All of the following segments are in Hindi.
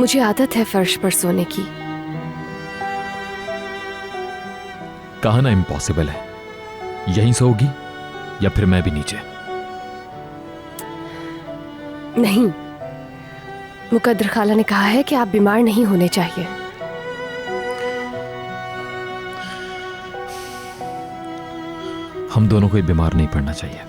मुझे आदत है फर्श पर सोने की। कहा ना इम्पॉसिबल है। यहीं सोओगी या फिर मैं भी नीचे? नहीं, मुकद्दर खाला ने कहा है कि आप बीमार नहीं होने चाहिए। हम दोनों को बीमार नहीं पड़ना चाहिए।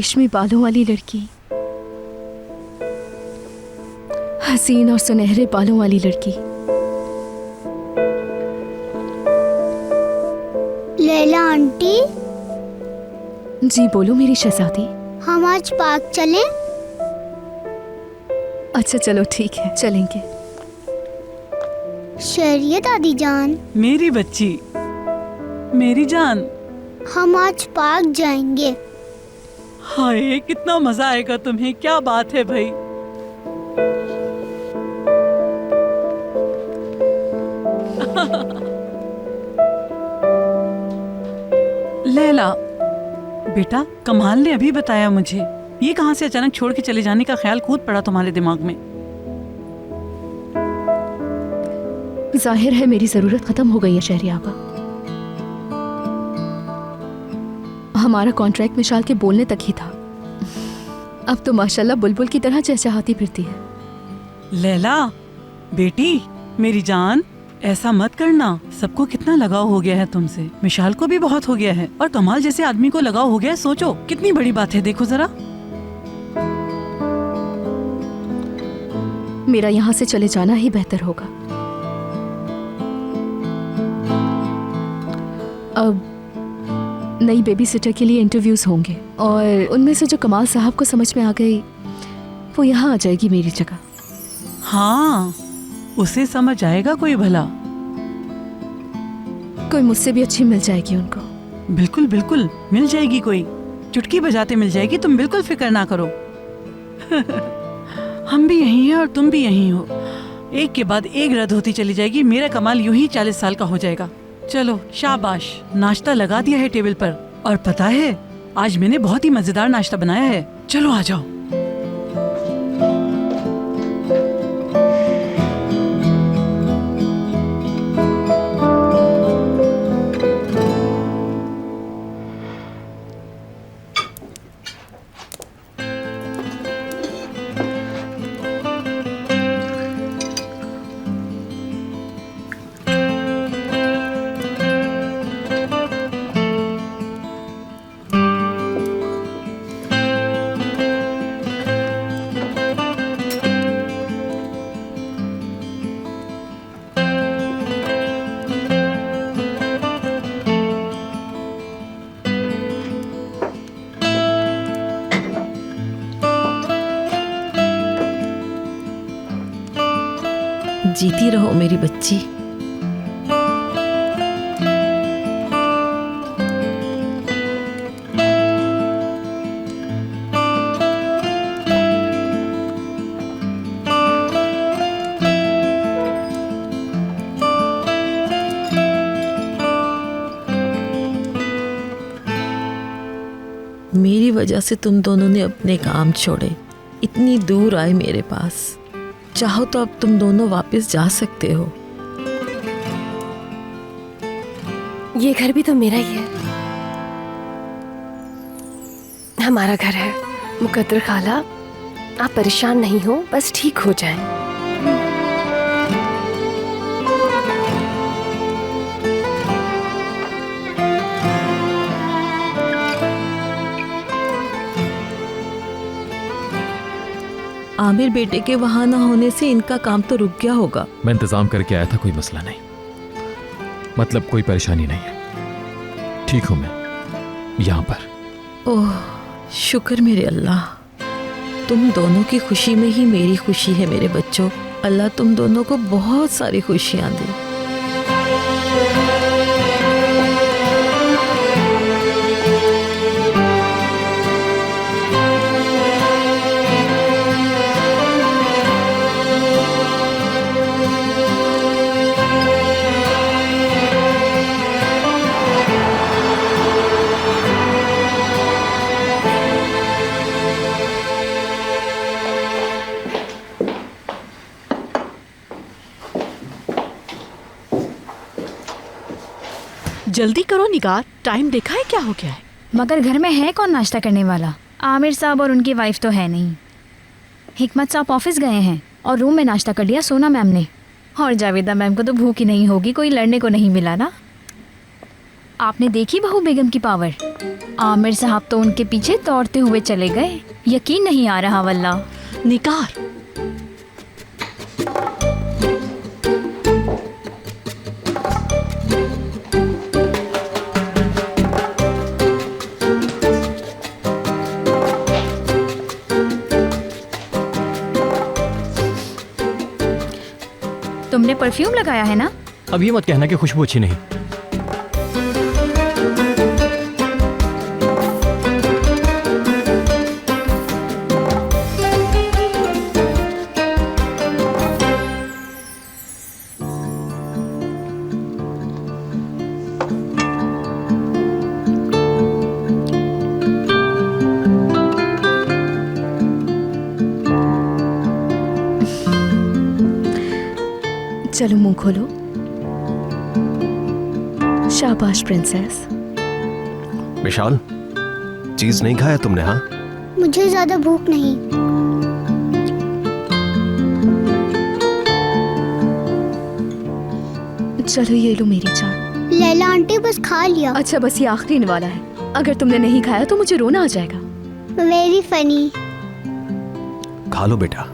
रेशमी बालों वाली लड़की, हसीन और सुनहरे बालों वाली लड़की। लैला आंटी, जी बोलो मेरी शहजादी। हम आज पार्क चलें? अच्छा चलो ठीक है, चलेंगे। शहरिया दादी जान, मेरी बच्ची, मेरी जान, हम आज पार्क जाएंगे। हाय कितना मजा आएगा तुम्हें, क्या बात है भाई। लैला बेटा, कमाल ने अभी बताया मुझे, ये कहाँ से अचानक छोड़ के चले जाने का ख्याल कूद पड़ा तुम्हारे दिमाग में? जाहिर है मेरी जरूरत खत्म हो गई है शहरियाबा। हमारा कॉन्ट्रैक्ट मिशाल के बोलने तक ही था। अब तो माशाल्लाह बुलबुल की तरह चहचहाती फिरती है। लैला बेटी, मेरी जान, ऐसा मत करना। सबको कितना लगाव हो गया है तुमसे, मिशाल को भी बहुत हो गया है, और कमाल जैसे आदमी को लगाव हो गया है, सोचो कितनी बड़ी बात है। देखो जरा, मेरा यहाँ से चले जाना ही बेहतर होगा। अब नई बेबी सिटर के लिए इंटरव्यूज होंगे, और उनमें से जो कमाल साहब को समझ में आ गई वो यहाँ आ जाएगी मेरी जगह। हाँ, उसे समझ आएगा कोई भला। कोई मुझसे भी अच्छी मिल जाएगी उनको। बिल्कुल बिल्कुल मिल जाएगी, कोई चुटकी बजाते मिल जाएगी, तुम बिल्कुल फिक्र ना करो। हम भी यहीं हैं और तुम भी यहीं हो, एक के बाद एक रद्द होती चली जाएगी। मेरा कमाल यूं ही 40 साल का हो जाएगा। चलो शाबाश, नाश्ता लगा दिया है टेबल पर, और पता है आज मैंने बहुत ही मजेदार नाश्ता बनाया है। चलो आ जाओ। जीती रहो मेरी बच्ची। मेरी वजह से तुम दोनों ने अपने काम छोड़े, इतनी दूर आए मेरे पास। चाहो तो अब तुम दोनों वापस जा सकते हो। ये घर भी तो मेरा ही है, हमारा घर है। मुकद्दर खाला, आप परेशान नहीं हो, बस ठीक हो जाएं। आमिर बेटे के वहां ना होने से इनका काम तो रुक गया होगा। मैं इंतजाम करके आया था, कोई मसला नहीं, मतलब कोई परेशानी नहीं है। ठीक हूं मैं यहाँ पर। ओह शुक्र मेरे अल्लाह, तुम दोनों की खुशी में ही मेरी खुशी है मेरे बच्चों। अल्लाह तुम दोनों को बहुत सारी खुशियां दे। जल्दी करो निगार, टाइम देखा है क्या हो गया है। मगर घर में है कौन नाश्ता करने वाला? आमिर साहब और उनकी वाइफ तो है नहीं। हिकमत साहब ऑफिस गए हैं और रूम में नाश्ता कर लिया सोना मैम ने। और जावेदा मैम को तो भूख ही नहीं होगी, कोई लड़ने को नहीं मिला ना। आपने देखी बहू बेगम की पावर। आमिर साहब तो उनके पीछे दौड़ते हुए चले गए। यकीन नहीं आ रहा वल्ला। निगार, तुमने परफ्यूम लगाया है ना? अब ये मत कहना कि खुशबू अच्छी नहीं। चलो मुंह खोलो। शाबाश प्रिंसेस। विशाल, चीज नहीं खाया तुमने? हाँ, मुझे ज्यादा भूख नहीं। चलो ये लो मेरी जान। लैला आंटी बस खा लिया। अच्छा बस ये आखिरी वाला है। अगर तुमने नहीं खाया तो मुझे रोना आ जाएगा। Very funny. खा लो बेटा।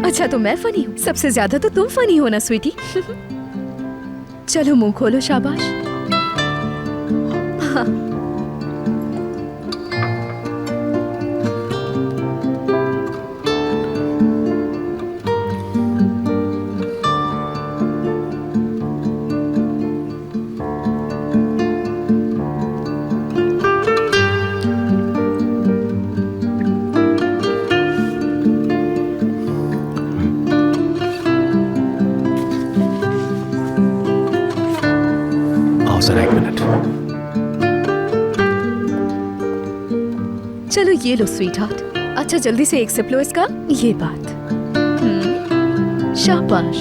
अच्छा तो मैं फनी हूँ? सबसे ज्यादा तो तुम फनी हो ना स्वीटी। चलो मुंह खोलो। शाबाश। हाँ। सर एक मिनट। चलो ये लो स्वीट हार्ट। अच्छा जल्दी से एक सिप लो इसका। ये बात। शाबाश।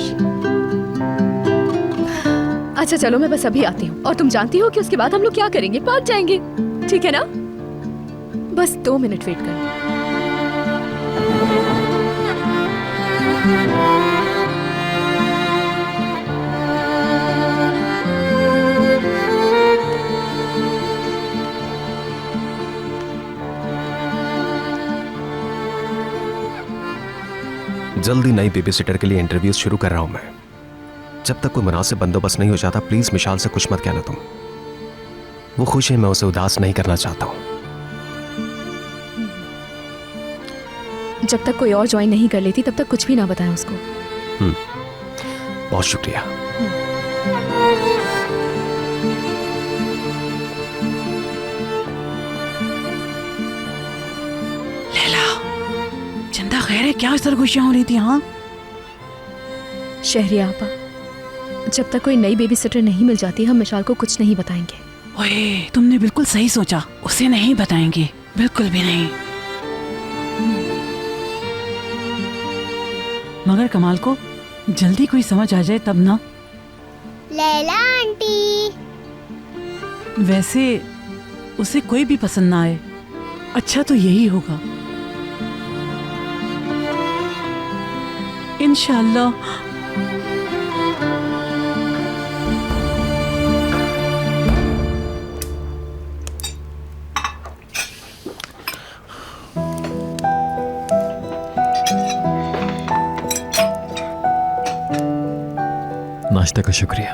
अच्छा चलो मैं बस अभी आती हूँ। और तुम जानती हो कि उसके बाद हम लोग क्या करेंगे? भाग जाएंगे। ठीक है ना? बस 2 मिनट वेट करो। जल्दी नई बेबी सिटर के लिए इंटरव्यूज शुरू कर रहा हूं मैं। जब तक कोई मुनासिब बंदोबस्त नहीं हो जाता प्लीज मिशाल से कुछ मत कहना तुम। वो खुश है, मैं उसे उदास नहीं करना चाहता हूं। जब तक कोई और ज्वाइन नहीं कर लेती तब तक कुछ भी ना बताएं उसको। बहुत शुक्रिया। लैला, चंदा खैर है क्या? सरगोशियां हो रही थी? हाँ शहरिया आपा, जब तक कोई नई बेबी सिटर नहीं मिल जाती हम मिशाल को कुछ नहीं बताएंगे। ओए, तुमने बिल्कुल सही सोचा। उसे नहीं बताएंगे, बिल्कुल भी नहीं। मगर कमाल को जल्दी कोई समझ आ जाए तब ना। लैला आंटी। वैसे उसे कोई भी पसंद ना आए, अच्छा तो यही होगा इंशाअल्लाह। नाश्ता का शुक्रिया।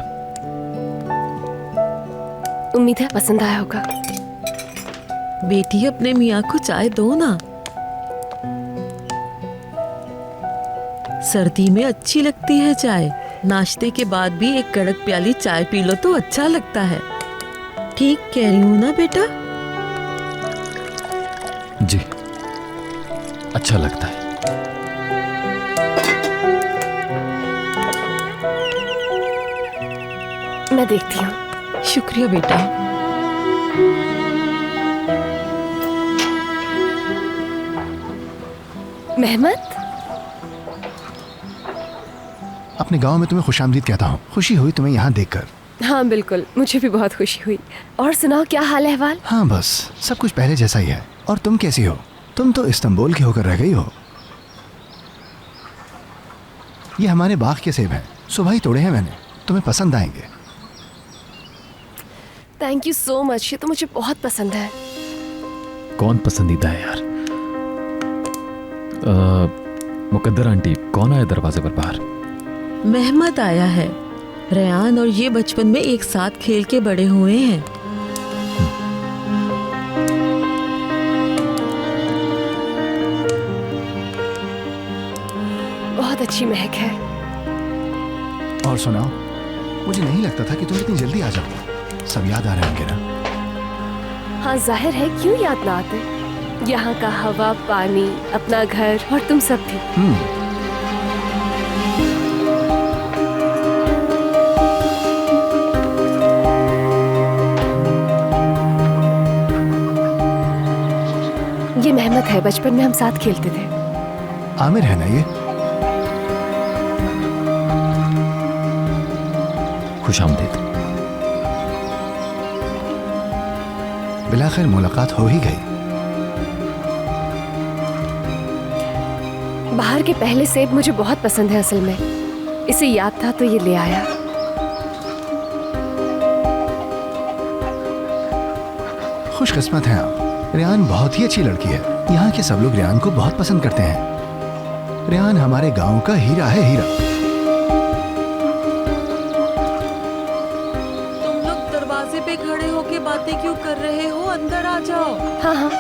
उम्मीद है पसंद आया होगा। बेटी अपने मियाँ को चाय दो ना। सर्दी में अच्छी लगती है चाय। नाश्ते के बाद भी एक कड़क प्याली चाय पी लो तो अच्छा लगता है। ठीक कह रही हूँ ना बेटा? जी, अच्छा लगता है। मैं देखती हूँ। शुक्रिया बेटा। मेहमत, अपने गांव में तुम्हें खुशामदीद कहता हूँ। खुशी हुई तुम्हें यहाँ देखकर। हाँ बिल्कुल, मुझे भी बहुत खुशी हुई। और सुनाओ, क्या हाल है अहवाल? हाँ बस सब कुछ पहले जैसा ही है। और तुम कैसी हो? तुम तो इस्तांबुल की होकर रह गई हो। ये हमारे बाग के सेब हैं, सुबह ही तोड़े हैं मैंने, तुम्हें पसंद आएंगे। थैंक यू सो मच, ये तो मुझे बहुत पसंद है। कौन पसंदीदा है यार? मुकद्दर आंटी, कौन आया दरवाजे पर बाहर? मेहमद आया है। रेयान और ये बचपन में एक साथ खेल के बड़े हुए हैं। बहुत अच्छी महक है। और सुनाओ, मुझे नहीं लगता था कि तुम इतनी जल्दी आ जाओगे। सब याद आ रहे होंगे ना? हाँ, जाहिर है, क्यों याद ना आते। यहाँ का हवा, पानी, अपना घर और तुम सब भी। ये मेहमत है, बचपन में हम साथ खेलते थे। आमिर है ना ये? खुशामदीद। बिलाखिर मुलाकात हो ही गई। बाहर के पहले सेब मुझे बहुत पसंद है असल में। इसे याद था तो ये ले आया। खुशकिस्मत हैं आप। रेयान बहुत ही अच्छी लड़की है। यहाँ के सब लोग रेयान को बहुत पसंद करते हैं। रेयान हमारे गांव का हीरा है, हीरा। तुम लोग दरवाजे पे खड़े होके बातें क्यों कर रहे हो? अंदर आ जाओ। हाँ हाँ,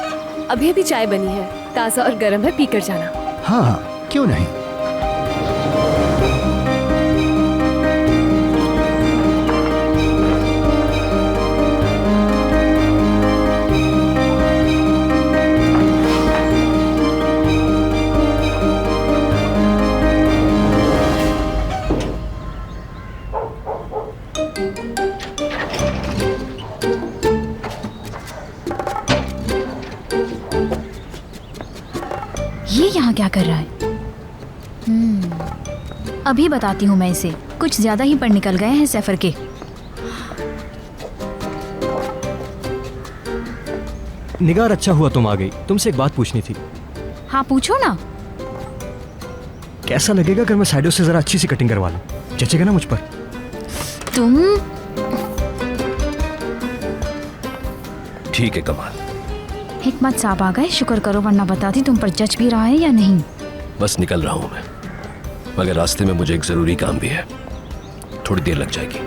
अभी अभी चाय बनी है, ताज़ा और गर्म है, पीकर जाना। हाँ हाँ, क्यों नहीं। ये यहाँ क्या कर रहा है? अभी बताती हूँ मैं इसे। कुछ ज्यादा ही पढ़ निकल गए हैं सफर के। निगार, अच्छा हुआ तुम आ गई। तुमसे एक बात पूछनी थी। हाँ पूछो ना। कैसा लगेगा अगर मैं साइडों से जरा अच्छी सी कटिंग करवा लूं? जचेगा ना मुझ पर? तुम ठीक है कमाल। हिकमत साहब आ गए, शुक्र करो, वरना बताती तुम पर जच भी रहा है या नहीं। बस निकल रहा हूं मैं, मगर रास्ते में मुझे एक जरूरी काम भी है। थोड़ी देर लग जाएगी।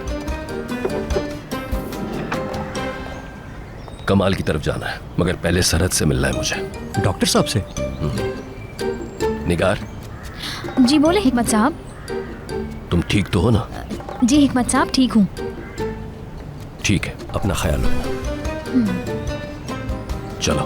कमाल की तरफ जाना है, मगर पहले सरहद से मिलना है मुझे। डॉक्टर साहब से? निगार। जी बोले हिकमत साहब। तुम ठीक तो हो ना? जी हिकमत साहब, ठीक हूँ। ठीक है, अपना ख्याल रखना। चलो।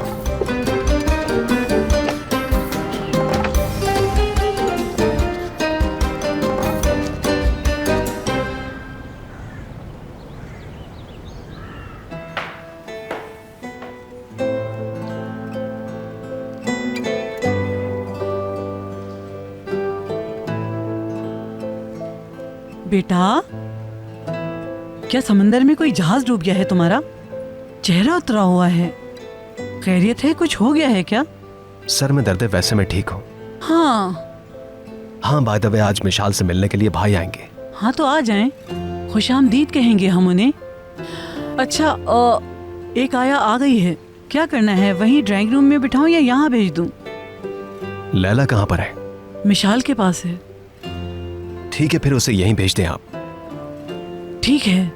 बेटा, क्या समंदर में कोई जहाज डूब गया है तुम्हारा? चेहरा उतरा हुआ है। खैरियत है? कुछ हो गया है क्या? सर में दर्द है, वैसे मैं ठीक हूँ। हाँ, बाय द वे, आज मिशाल से मिलने के लिए भाई आएंगे। हाँ तो आ जाएं। खुशामदीद कहेंगे हम उन्हें। अच्छा, एक आया आ गई है। क्या करना है? वहीं ड्राइंग रूम में बिठाऊं या यहाँ भेज दूं? लैला कहाँ पर है? मिशाल के पास है। ठीक है, फिर उसे यहीं भेज दें आप। ठीक है।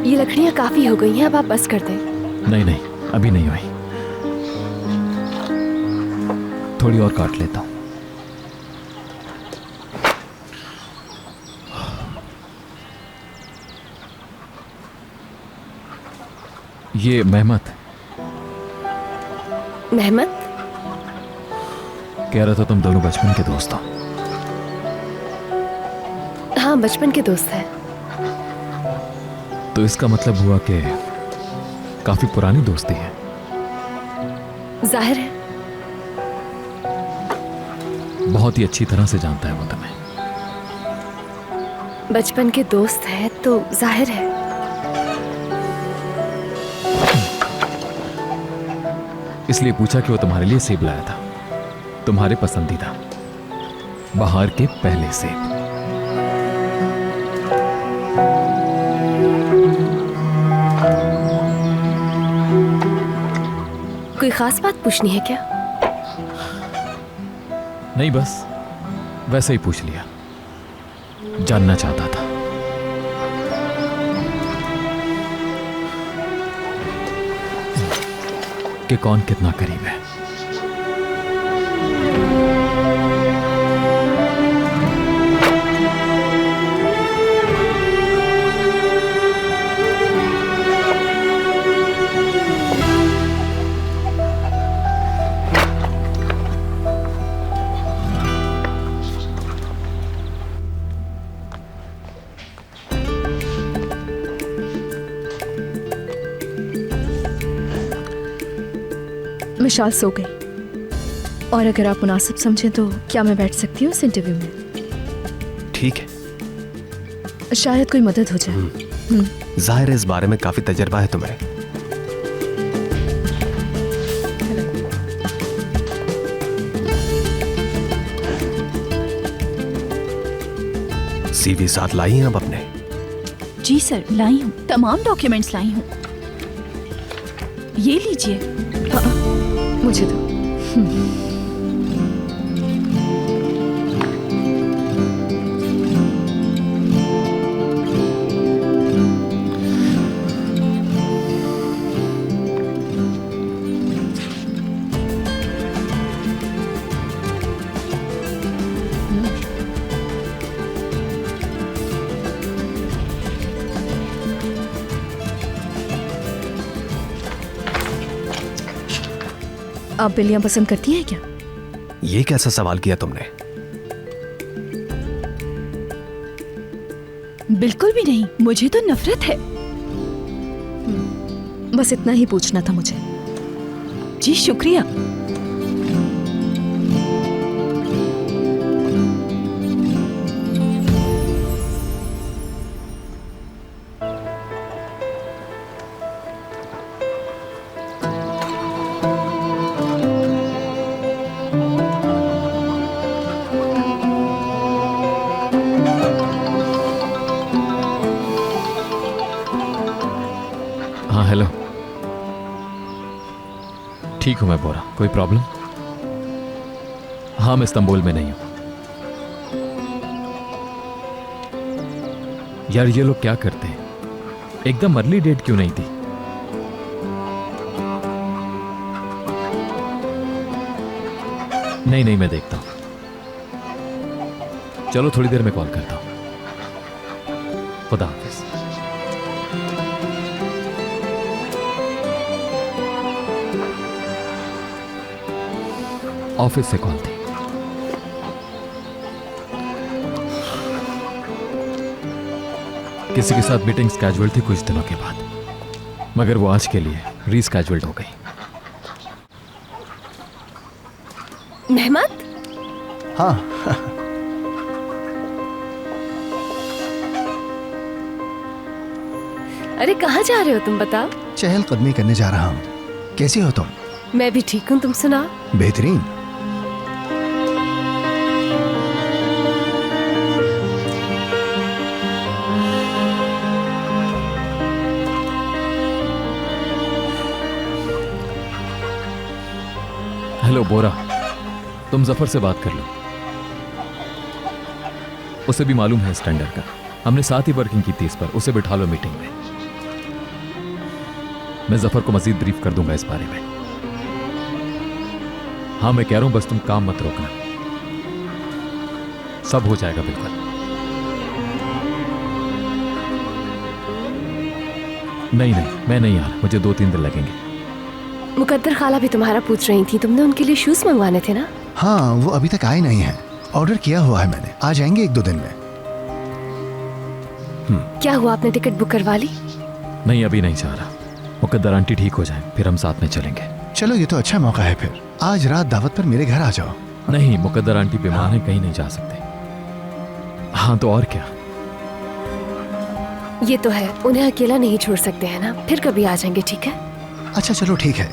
ये लकड़ियाँ काफी हो गई हैं, अब आप बस कर दें। नहीं नहीं, अभी नहीं हुई, थोड़ी और काट लेता हूँ। ये मेहमत मेहमत? कह रहा था तुम दोनों बचपन के दोस्त हो। हाँ, बचपन के दोस्त हैं। तो इसका मतलब हुआ कि काफी पुरानी दोस्ती है। जाहिर है। बहुत ही अच्छी तरह से जानता है वो तुम्हें। बचपन के दोस्त हैं तो जाहिर है। इसलिए पूछा कि वो तुम्हारे लिए सेब लाया था, तुम्हारे पसंदीदा बाहर के पहले सेब। कोई खास बात पूछनी है क्या? नहीं, बस वैसे ही पूछ लिया, जानना चाहता था। कि कौन कितना करीब है। मिशाल सो गई, और अगर आप मुनासिब समझें तो क्या मैं बैठ सकती हूँ इस इंटरव्यू में? ठीक है। शायद कोई मदद हो जाए। जाहिर है इस बारे में काफी तजर्बा है तुम्हें। सीवी साथ लाई हैं अब अपने? जी सर, लाई हूँ, तमाम डॉक्यूमेंट्स लाई हूँ। ये लीजिए। मुझे दो। आप बिल्लियां पसंद करती हैं क्या? ये कैसा सवाल किया तुमने? बिल्कुल भी नहीं, मुझे तो नफरत है। बस इतना ही पूछना था मुझे। जी शुक्रिया। हाँ हेलो, ठीक हूं मैं बोरा। कोई प्रॉब्लम? हाँ, मैं इस्तांबुल में नहीं हूं। यार ये लोग क्या करते हैं, एकदम अर्ली डेट क्यों नहीं थी? नहीं नहीं, मैं देखता हूं। चलो थोड़ी देर में कॉल करता हूं। खुदा हाफिज। ऑफिस से कॉल थी। किसी के साथ मीटिंग स्केड्यूल थी कुछ दिनों के बाद, मगर वो आज के लिए रीस्केड्यूल्ड हो गई। मेहमत? हाँ। अरे कहाँ जा रहे हो तुम, बताओ? चहलकदमी करने जा रहा हूँ। कैसी हो तुम? मैं भी ठीक हूँ, तुम सुनाओ? बेहतरीन। हेलो बोरा, तुम जफर से बात कर लो। उसे भी मालूम है स्टैंडर्ड का, हमने साथ ही वर्किंग की थी इस पर। उसे बिठा लो मीटिंग में। मैं जफर को मजीद ब्रीफ कर दूंगा इस बारे में। हाँ मैं कह रहा हूं, बस तुम काम मत रोकना, सब हो जाएगा बिल्कुल। नहीं नहीं, मैं नहीं आ रहा, मुझे 2-3 दिन लगेंगे। मुकद्दर खाला भी तुम्हारा पूछ रही थी, तुमने उनके लिए शूज मंगवाने थे ना? हाँ, वो अभी तक आए नहीं हैं। ऑर्डर किया हुआ है मैंने, आ जाएंगे 1-2 दिन में। क्या हुआ, आपने टिकट बुक करवा ली? नहीं, अभी नहीं जा रहा। मुकद्दर आंटी ठीक हो जाए फिर हम साथ में चलेंगे। चलो, ये तो अच्छा मौका है। फिर आज रात दावत पर मेरे घर आ जाओ। नहीं, मुकद्दर आंटी बीमार है, कहीं नहीं जा सकते। हाँ तो और क्या। ये तो है, उन्हें अकेला नहीं छोड़ सकते हैं ना, फिर कभी आ जाएंगे, ठीक है? अच्छा चलो ठीक है,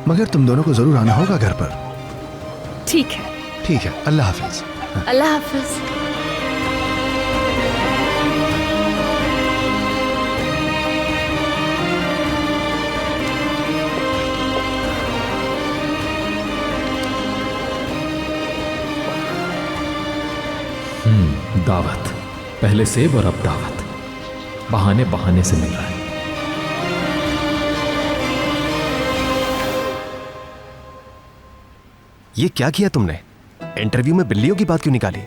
मगर तुम दोनों को जरूर आना होगा घर पर। ठीक है। ठीक है, अल्लाह हाफिज। अल्लाह हाफिज। दावत, पहले सेब और अब दावत, बहाने बहाने से मिल रहा है। ये क्या किया तुमने? इंटरव्यू में बिल्लियों की बात क्यों निकाली?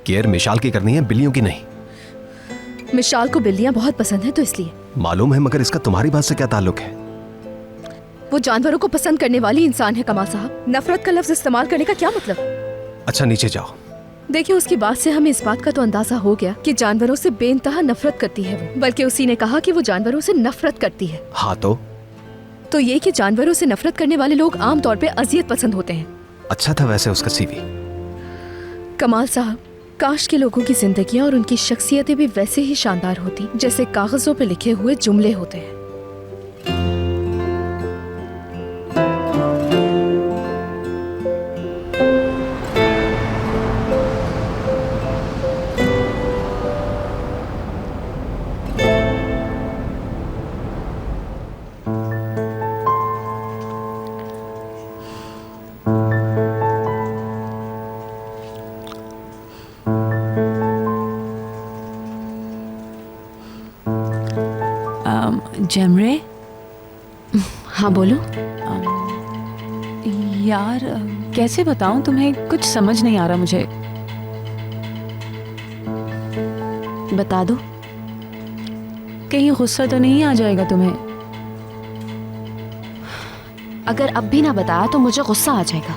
केयर मिशाल की करनी है, बिल्लियों की नहीं। मिशाल को बिल्लियां बहुत पसंद है तो इसलिए। मालूम है, मगर इसका तुम्हारी बात से क्या ताल्लुक है? वो जानवरों को पसंद करने वाली इंसान है कमाल साहब। नफरत का लफ्ज इस्तेमाल करने का क्या मतलब? अच्छा नीचे जाओ। देखिए, उसकी बात से हमें इस बात का तो अंदाजा हो गया कि जानवरों से बेइंतहा नफरत करती है वो, बल्कि उसी ने कहा कि वो जानवरों से नफरत करती है। हाँ तो ये कि जानवरों से नफरत करने वाले लोग आमतौर पे अजियत पसंद होते हैं। अच्छा था वैसे उसका सीवी। कमाल साहब, काश के लोगों की जिंदगियां और उनकी शख्सियतें भी वैसे ही शानदार होती जैसे कागजों पे लिखे हुए जुमले होते हैं। जमरे, हाँ बोलो। यार कैसे बताऊं तुम्हें, कुछ समझ नहीं आ रहा मुझे। बता दो। कहीं गुस्सा तो नहीं आ जाएगा तुम्हें? अगर अब भी ना बताया तो मुझे गुस्सा आ जाएगा।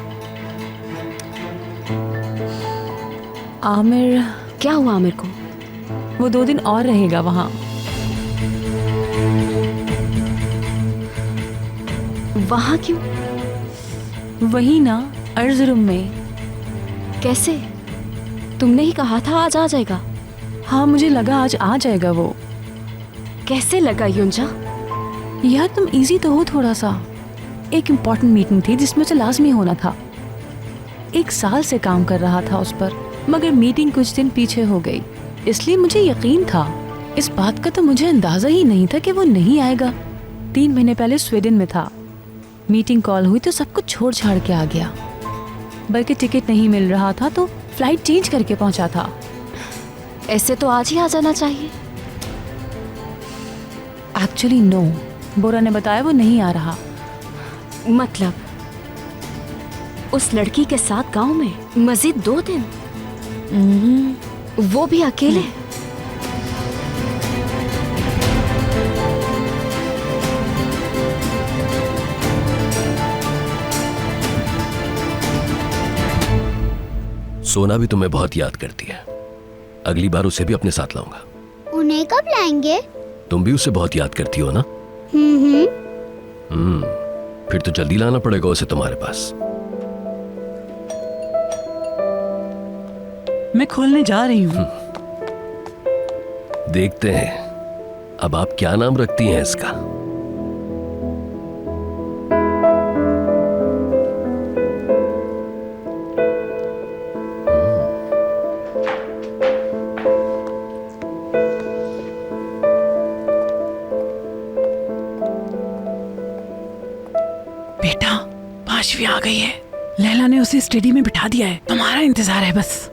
आमिर। क्या हुआ आमिर को? वो 2 दिन और रहेगा वहाँ। वहाँ क्यों? वही ना, अर्ज रूम में। कैसे? तुमने ही कहा था आज आ जाएगा। हाँ, मुझे लगा आज आ जाएगा वो। कैसे लगा युंजा? यार तुम इजी तो हो थोड़ा सा। एक इम्पोर्टेंट मीटिंग थी जिसमें से लाजमी होना था। 1 साल से काम कर रहा था उस पर, मगर मीटिंग कुछ दिन पीछे हो गई, इसलिए मुझे यकीन था। इस बात का तो मुझे अंदाजा ही नहीं था कि वो नहीं आएगा। 3 महीने पहले स्वीडन में था। मीटिंग कॉल हुई तो सब कुछ छोड़ छाड़ के आ गया, बल्कि टिकट नहीं मिल रहा था तो फ्लाइट चेंज करके पहुंचा था। ऐसे तो आज ही आ जाना चाहिए। एक्चुअली नो, बोरा ने बताया वो नहीं आ रहा। मतलब उस लड़की के साथ गांव में मजीद 2 दिन, वो भी अकेले? सोना भी तुम्हें बहुत याद करती है। अगली बार उसे भी अपने साथ लाऊंगा। उन्हें कब लाएंगे? तुम भी उसे बहुत याद करती हो ना? फिर तो जल्दी लाना पड़ेगा उसे तुम्हारे पास। मैं खोलने जा रही हूँ। देखते हैं अब आप क्या नाम रखती हैं इसका। बेटा, पांचवी आ गई है। लैला ने उसे स्टडी में बिठा दिया है, तुम्हारा इंतजार है बस।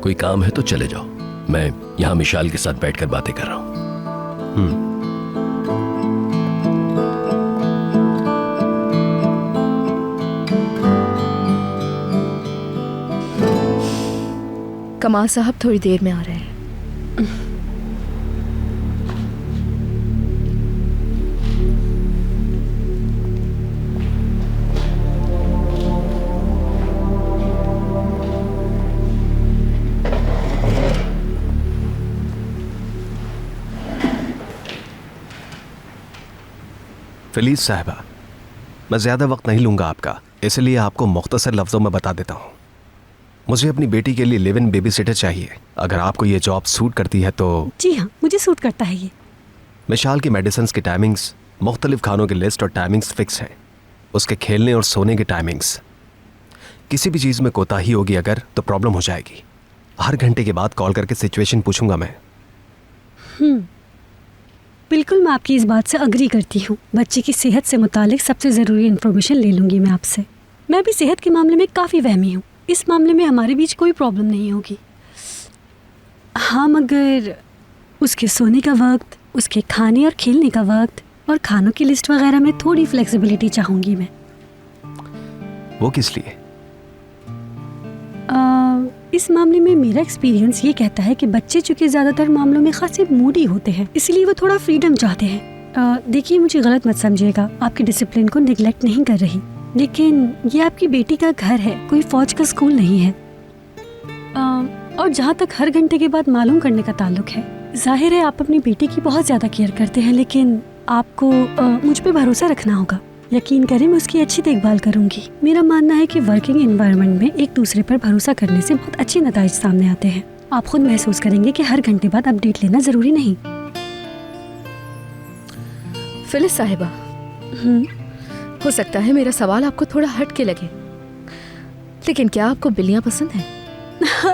कोई काम है तो चले जाओ, मैं यहां मिशाल के साथ बैठकर बातें कर रहा हूं। कमाल साहब थोड़ी देर में आ रहे हैं। फिलीज साहिबा, मैं ज़्यादा वक्त नहीं लूँगा आपका, इसलिए आपको मुख्तसर लफ्ज़ों में बता देता हूँ। मुझे अपनी बेटी के लिए लिव इन बेबी सिटर चाहिए। अगर आपको ये जॉब सूट करती है तो। जी हाँ, मुझे सूट करता है ये। मिशाल की मेडिसिन की टाइमिंग्स, मुख्तलिफ खानों की लिस्ट और टाइमिंग्स फिक्स हैं। उसके खेलने और सोने की टाइमिंग्स। किसी भी चीज़ में कोताही होगी अगर तो प्रॉब्लम हो जाएगी। हर घंटे के बाद कॉल करके सिचुएशन पूछूंगा मैं। बिल्कुल, मैं आपकी इस बात से अग्री करती हूँ। बच्चे की सेहत से मुतालिक सबसे ज़रूरी इन्फॉर्मेशन ले लूँगी मैं आपसे। मैं भी सेहत के मामले में काफ़ी वहमी हूँ। इस मामले में हमारे बीच कोई प्रॉब्लम नहीं होगी। हाँ, मगर उसके सोने का वक्त, उसके खाने और खेलने का वक्त और खानों की लिस्ट वगैरह में थोड़ी फ्लेक्सिबिलिटी चाहूँगी मैं। वो किस लिए? इस मामले में मेरा एक्सपीरियंस ये कहता है कि बच्चे चूँकि ज़्यादातर मामलों में खासे मूडी होते हैं, इसलिए वो थोड़ा फ्रीडम चाहते हैं। देखिए, मुझे गलत मत समझिएगा, आपकी डिसिप्लिन को निगलेक्ट नहीं कर रही, लेकिन ये आपकी बेटी का घर है, कोई फौज का स्कूल नहीं है। और जहाँ तक हर घंटे के बाद मालूम करने का ताल्लुक है, जाहिर है आप अपनी बेटी की बहुत ज़्यादा केयर करते हैं, लेकिन आपको मुझ पे भरोसा रखना होगा। यकीन करें, मैं उसकी अच्छी देखभाल करूंगी। मेरा मानना है कि वर्किंग एनवायरनमेंट में एक दूसरे पर भरोसा करने से बहुत अच्छे नतीजे सामने आते हैं। आप खुद महसूस करेंगे कि हर घंटे बाद अपडेट लेना जरूरी नहीं। फिलिस साहिबा, हो सकता है मेरा सवाल आपको थोड़ा हट के लगे, लेकिन क्या आपको बिल्लियां पसंद हैं?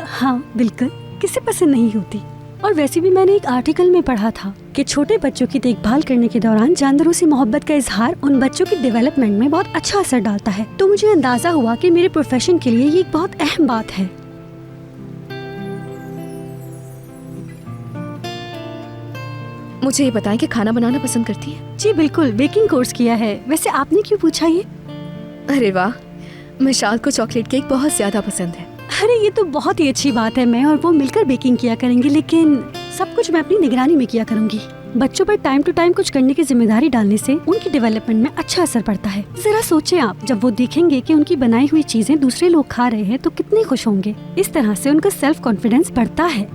हाँ बिल्कुल, किसे पसंद नहीं होती। और वैसे भी मैंने एक आर्टिकल में पढ़ा था कि छोटे बच्चों की देखभाल करने के दौरान जानवरों से मोहब्बत का इजहार उन बच्चों की डेवलपमेंट में बहुत अच्छा असर डालता है। तो मुझे अंदाजा हुआ कि मेरे प्रोफेशन के लिए ये एक बहुत अहम बात है। मुझे ये बताएं कि खाना बनाना पसंद करती है? जी बिल्कुल, बेकिंग कोर्स किया है। वैसे आपने क्यों पूछा ये? अरे वाह, मिशाल को चॉकलेट केक बहुत ज्यादा पसंद है। अरे ये तो बहुत ही अच्छी बात है। मैं और वो मिलकर बेकिंग किया करेंगे, लेकिन सब कुछ मैं अपनी निगरानी में किया करूंगी। बच्चों पर टाइम टू टाइम कुछ करने की जिम्मेदारी डालने से उनकी डेवलपमेंट में अच्छा असर पड़ता है। जरा सोचें आप, जब वो देखेंगे कि उनकी बनाई हुई चीजें दूसरे लोग खा रहे हैं तो कितने खुश होंगे। इस तरह से उनका सेल्फ कॉन्फिडेंस बढ़ता है।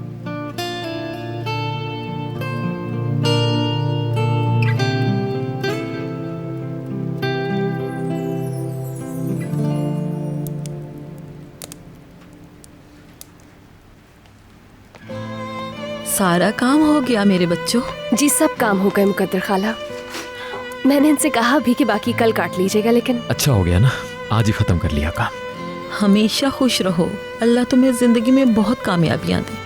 सारा काम हो गया मेरे बच्चों? जी सब काम हो गए मुकद्दर खाला। मैंने इनसे कहा भी कि बाकी कल काट लीजिएगा, लेकिन अच्छा हो गया ना, आज ही खत्म कर लिया काम। हमेशा खुश रहो, अल्लाह तुम्हें जिंदगी में बहुत कामयाबियां दे।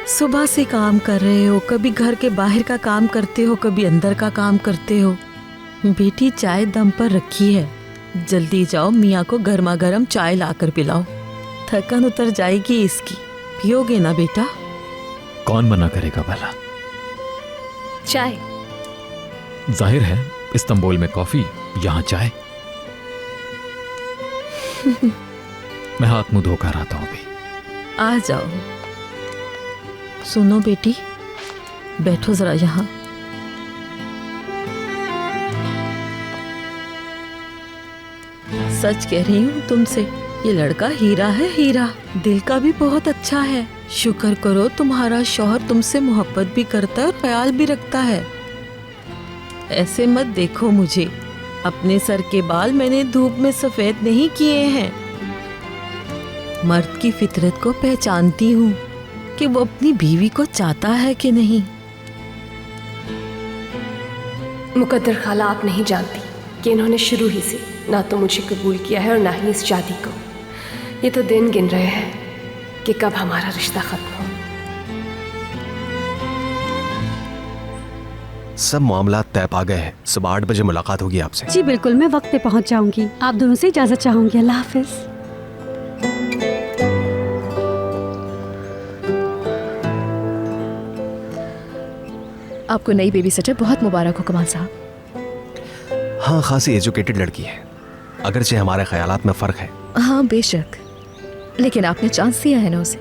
सुबह से काम कर रहे हो, कभी घर के बाहर का काम करते हो, कभी अंदर का काम करते हो। बेटी चाय दम पर रखी है, जल्दी जाओ मियाँ को गर्मा गर्म चाय लाकर पिलाओ, थकन उतर जाएगी इसकी। पियोगे ना बेटा? कौन मना करेगा भला। चाय? जाहिर है इस्तांबुल में कॉफी, यहाँ चाय। मैं हाथ मुंह धोकर आता हूँ अभी। आ जाओ। सुनो बेटी, बैठो जरा यहाँ। सच कह रही हूँ तुमसे, ये लड़का हीरा है, हीरा। दिल का भी बहुत अच्छा है। शुक्र करो तुम्हारा शौहर तुमसे मोहब्बत भी करता है और ख्याल भी रखता है। ऐसे मत देखो मुझे, अपने सर के बाल मैंने धूप में सफेद नहीं किए हैं। मर्द की फितरत को पहचानती हूँ कि वो अपनी बीवी को चाहता है कि नहीं। मुकद्दर खाला, आप नहीं जानती कि इन्होंने शुरू ही से ना तो मुझे कबूल किया है और ना ही इस शादी को। ये तो दिन गिन रहे हैं कि कब हमारा रिश्ता खत्म हो। सब मामला तय पा गए हैं। सुबह 8 बजे मुलाकात होगी आपसे। जी बिल्कुल, मैं वक्त पे पहुंच जाऊंगी। आप दोनों से इजाजत चाहूंगी। अल्लाह हाफिज। आपको नई बेबी सिटर बहुत मुबारक हो कमाल साहब। हाँ, खासी एजुकेटेड लड़की है, अगरचे हमारे ख्यालात में फर्क है। हाँ बेशक, लेकिन आपने चांस दिया है ना उसे।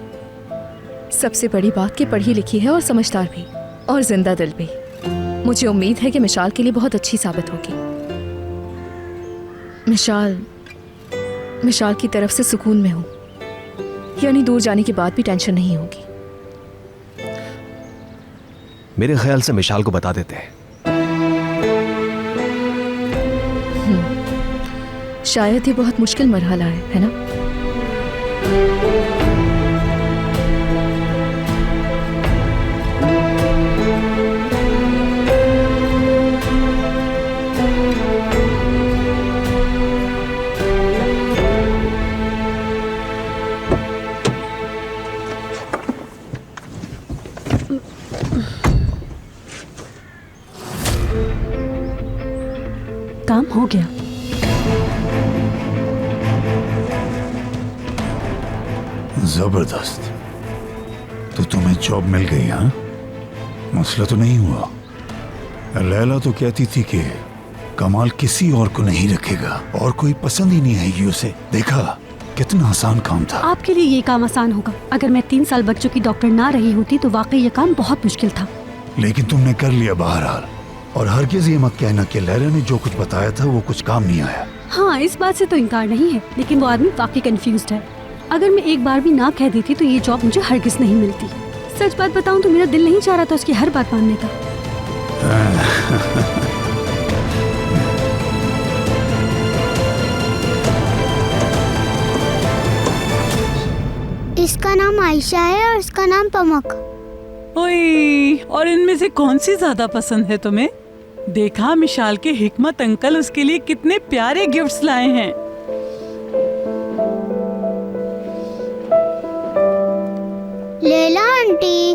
सबसे बड़ी बात कि पढ़ी लिखी है और समझदार भी और जिंदा दिल भी। मुझे उम्मीद है कि मिशाल के लिए बहुत अच्छी साबित होगी। मिशाल की तरफ से सुकून में हूं, यानी दूर जाने के बाद भी टेंशन नहीं होगी। मेरे ख्याल से मिशाल को बता देते हैं। शायद ये बहुत मुश्किल मरहला है ना? काम हो गया। जबरदस्त। तो तुम्हें जॉब मिल गई? हाँ, मसला तो नहीं हुआ? लैला तो कहती थी कि कमाल किसी और को नहीं रखेगा और कोई पसंद ही नहीं आएगी उसे। देखा कितना आसान काम था। आपके लिए ये काम आसान होगा। अगर मैं 3 साल बच्चों की डॉक्टर ना रही होती तो वाकई ये काम बहुत मुश्किल था। लेकिन तुमने कर लिया बहरहाल। और हरगिज़ ये मत कहना कि लैला ने जो कुछ बताया था वो कुछ काम नहीं आया। हाँ, इस बात से तो इनकार नहीं है, लेकिन वो आदमी वाकई कंफ्यूज्ड है। अगर मैं एक बार भी ना कह देती तो ये जॉब मुझे हरगिज़ नहीं मिलती। सच बात बताऊं तो मेरा दिल नहीं चाह रहा था उसकी हर बात मानने का। इसका नाम आयशा है और इसका नाम पमक। ओए, और इनमें से कौन सी ज्यादा पसंद है तुम्हें? देखा मिशाल के हिकमत अंकल उसके लिए कितने प्यारे गिफ्ट्स लाए हैं। लैला आंटी,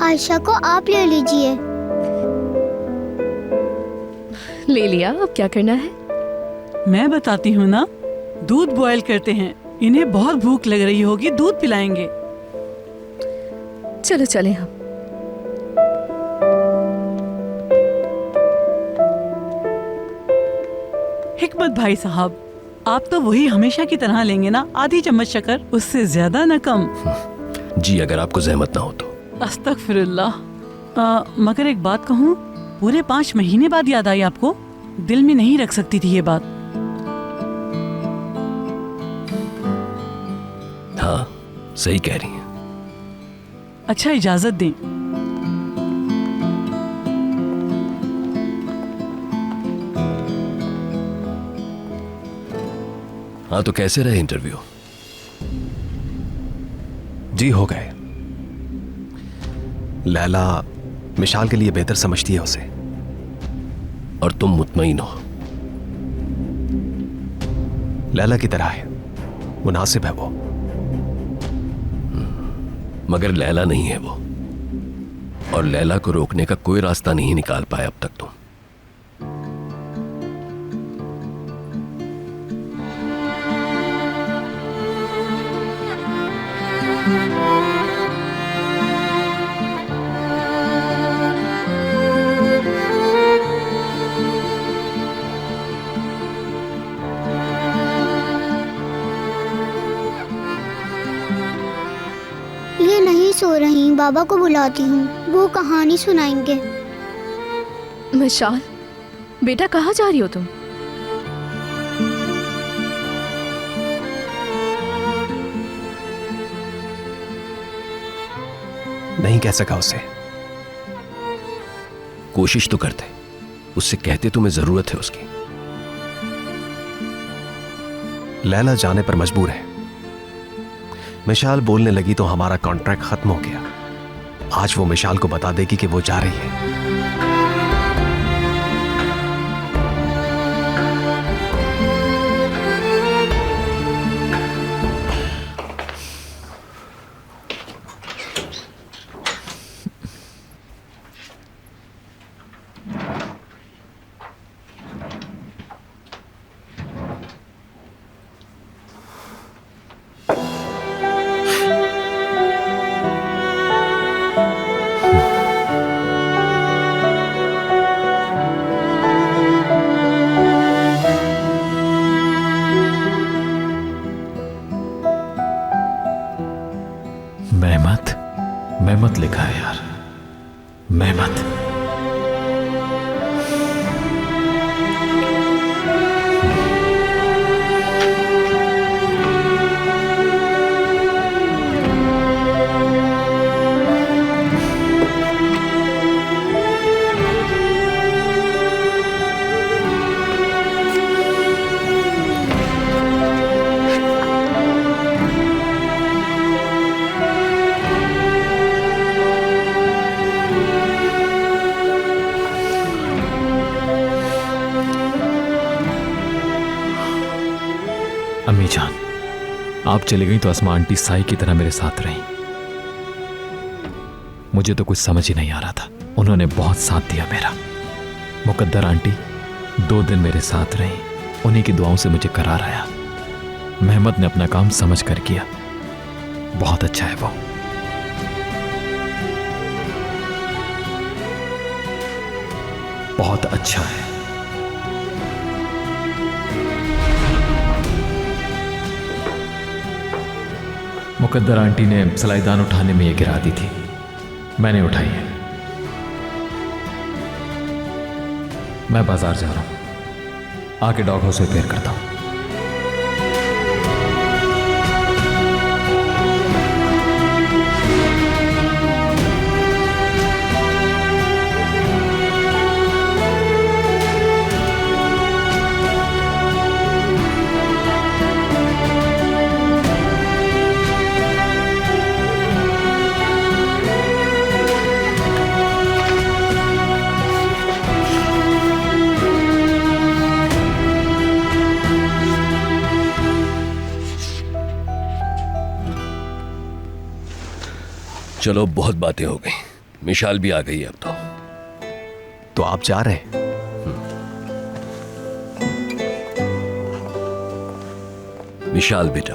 आयशा को आप ले लीजिए। ले लिया, अब क्या करना है? मैं बताती हूँ ना, दूध बॉयल करते हैं। इन्हें बहुत भूख लग रही होगी, दूध पिलाएंगे। चलो चलें हम। हिकमत भाई साहब, आप तो वही हमेशा की तरह लेंगे ना? आधी चम्मच शक्कर, उससे ज्यादा न कम। जी अगर आपको जहमत ना हो तो। अस्तगफिरुल्लाह। मगर एक बात कहूँ, पूरे 5 महीने बाद याद आई आपको? दिल में नहीं रख सकती थी ये बात। हाँ सही कह रही हैं। अच्छा इजाजत दें। हाँ तो कैसे रहे इंटरव्यू? जी हो गए। लैला मिशाल के लिए बेहतर समझती है उसे। और तुम मुतमईन हो? लैला की तरह है, मुनासिब है वो। मगर लैला नहीं है वो, और लैला को रोकने का कोई रास्ता नहीं निकाल पाए अब तक तुम। ये नहीं सो रही, बाबा को बुलाती हूँ, वो कहानी सुनाएंगे। मिशाल, बेटा कहाँ जा रही हो तुम? नहीं कह सका उसे। कोशिश तो करते, उससे कहते तुम्हें जरूरत है उसकी। लैला जाने पर मजबूर है। मिशाल बोलने लगी तो हमारा कॉन्ट्रैक्ट खत्म हो गया। आज वो मिशाल को बता देगी कि वो जा रही है। मेहमत लिखा है यार, मेहमत। अम्मी जान, आप चली गई तो अस्मा आंटी साई की तरह मेरे साथ रही। मुझे तो कुछ समझ ही नहीं आ रहा था। उन्होंने बहुत साथ दिया मेरा। मुकद्दर आंटी 2 दिन मेरे साथ रही, उन्हीं की दुआओं से मुझे करार आया। मेहमत ने अपना काम समझ कर किया, बहुत अच्छा है वो। बहुत अच्छा है। मुकद्दर आंटी ने सलाईदान उठाने में ये गिरा दी थी, मैंने उठाई है। मैं बाजार जा रहा हूं, आके डॉग हाउस रिपेयर करता हूं। चलो, बहुत बातें हो गई। मिशाल भी आ गई है अब तो आप जा रहे हैं? मिशाल बेटा,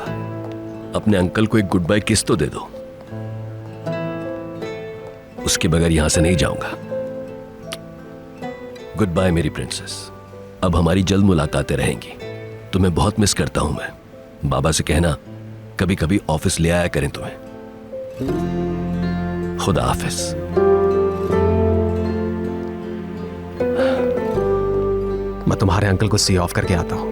अपने अंकल को एक गुड बाय किस तो दे दो। उसके बगैर यहां से नहीं जाऊंगा। गुड बाय मेरी प्रिंसेस। अब हमारी जल्द मुलाकातें रहेंगी। तुम्हें बहुत मिस करता हूं मैं। बाबा से कहना कभी कभी ऑफिस ले आया करें तुम्हें। खुदा हाफिज। मैं तुम्हारे अंकल को सी ऑफ करके आता हूं।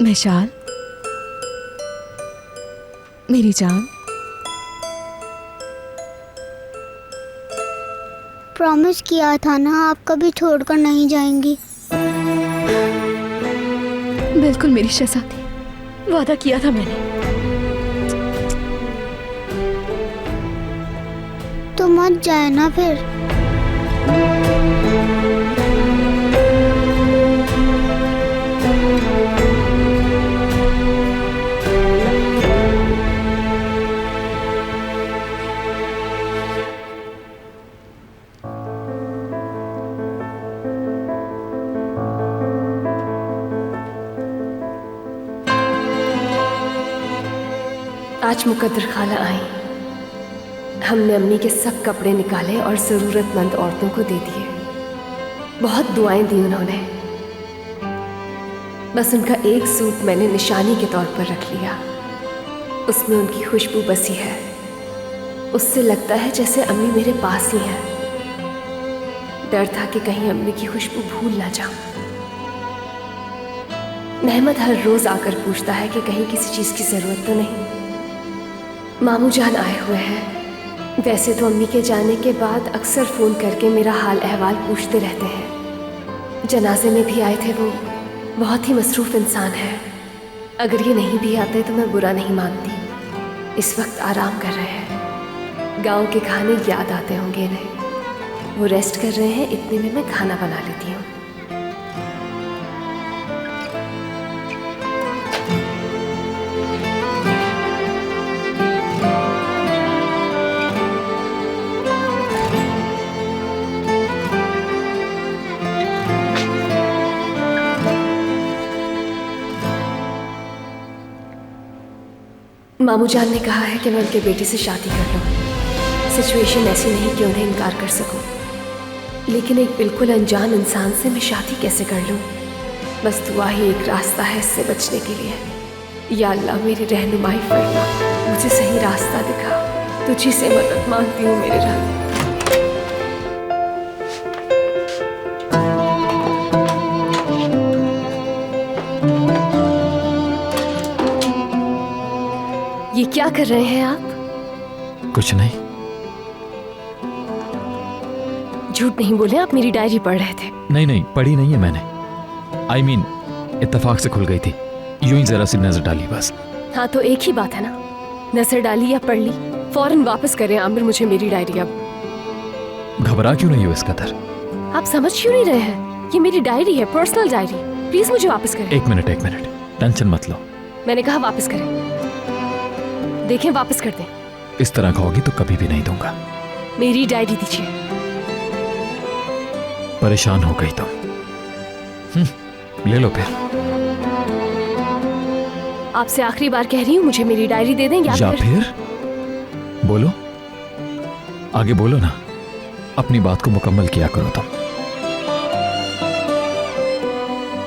मिशाल, मेरी जान, प्रॉमिस किया था ना आप कभी छोड़कर नहीं जाएंगी। बिल्कुल मेरी शहजादी, वादा किया था मैंने। तो मत जाए ना फिर। आज मुकद्दर खाला आई। हमने अम्मी के सब कपड़े निकाले और ज़रूरतमंद औरतों को दे दिए। बहुत दुआएं दी उन्होंने। बस उनका एक सूट मैंने निशानी के तौर पर रख लिया। उसमें उनकी खुशबू बसी है। उससे लगता है जैसे अम्मी मेरे पास ही हैं। डर था कि कहीं अम्मी की खुशबू भूल ना जाऊं। मेहमत हर रोज आकर पूछता है कि कहीं किसी चीज़ की ज़रूरत तो नहीं। मामू जान आए हुए हैं। वैसे तो अम्मी के जाने के बाद अक्सर फ़ोन करके मेरा हाल अहवाल पूछते रहते हैं। जनाजे में भी आए थे वो। बहुत ही मसरूफ़ इंसान है। अगर ये नहीं भी आते तो मैं बुरा नहीं मानती। इस वक्त आराम कर रहे हैं। गांव के खाने याद आते होंगे इन्हें। वो रेस्ट कर रहे हैं, इतने में मैं खाना बना लेती हूँ। मामू जान ने कहा है कि मैं उनके बेटे से शादी कर लूं। सिचुएशन ऐसी नहीं कि उन्हें इनकार कर सकूं, लेकिन एक बिल्कुल अनजान इंसान से मैं शादी कैसे कर लूं? बस दुआ ही एक रास्ता है इससे बचने के लिए। या अल्लाह मेरी रहनुमाई फरमा, मुझे सही रास्ता दिखा। तुझी से मदद मांगती हूँ मेरे रब। ये क्या कर रहे हैं आप? कुछ नहीं। झूठ नहीं बोले, आप मेरी डायरी पढ़ रहे थे। नहीं नहीं, पढ़ी नहीं है मैंने। I mean, इत्तेफाक से खुल गई थी, यूं ही जरा सी नजर डाली बस। हाँ तो एक ही बात है ना, नजर डाली या पढ़ ली। फौरन वापस करें आमिर मुझे मेरी डायरी। अब घबरा क्यों नहीं हो इस कदर? आप समझ क्यों नहीं रहे हैं? ये मेरी डायरी है, पर्सनल डायरी। प्लीज मुझे वापस करें। एक मिनट, टेंशन मत लो। मैंने कहा वापस करें। देखें, वापस कर दें। इस तरह कहोगी तो कभी भी नहीं दूंगा। मेरी डायरी दीजिए। परेशान हो गई तो ले लो फिर। आपसे आखिरी बार कह रही हूँ, मुझे मेरी डायरी दे दें या फिर बोलो, आगे बोलो ना। अपनी बात को मुकम्मल किया करो तुम।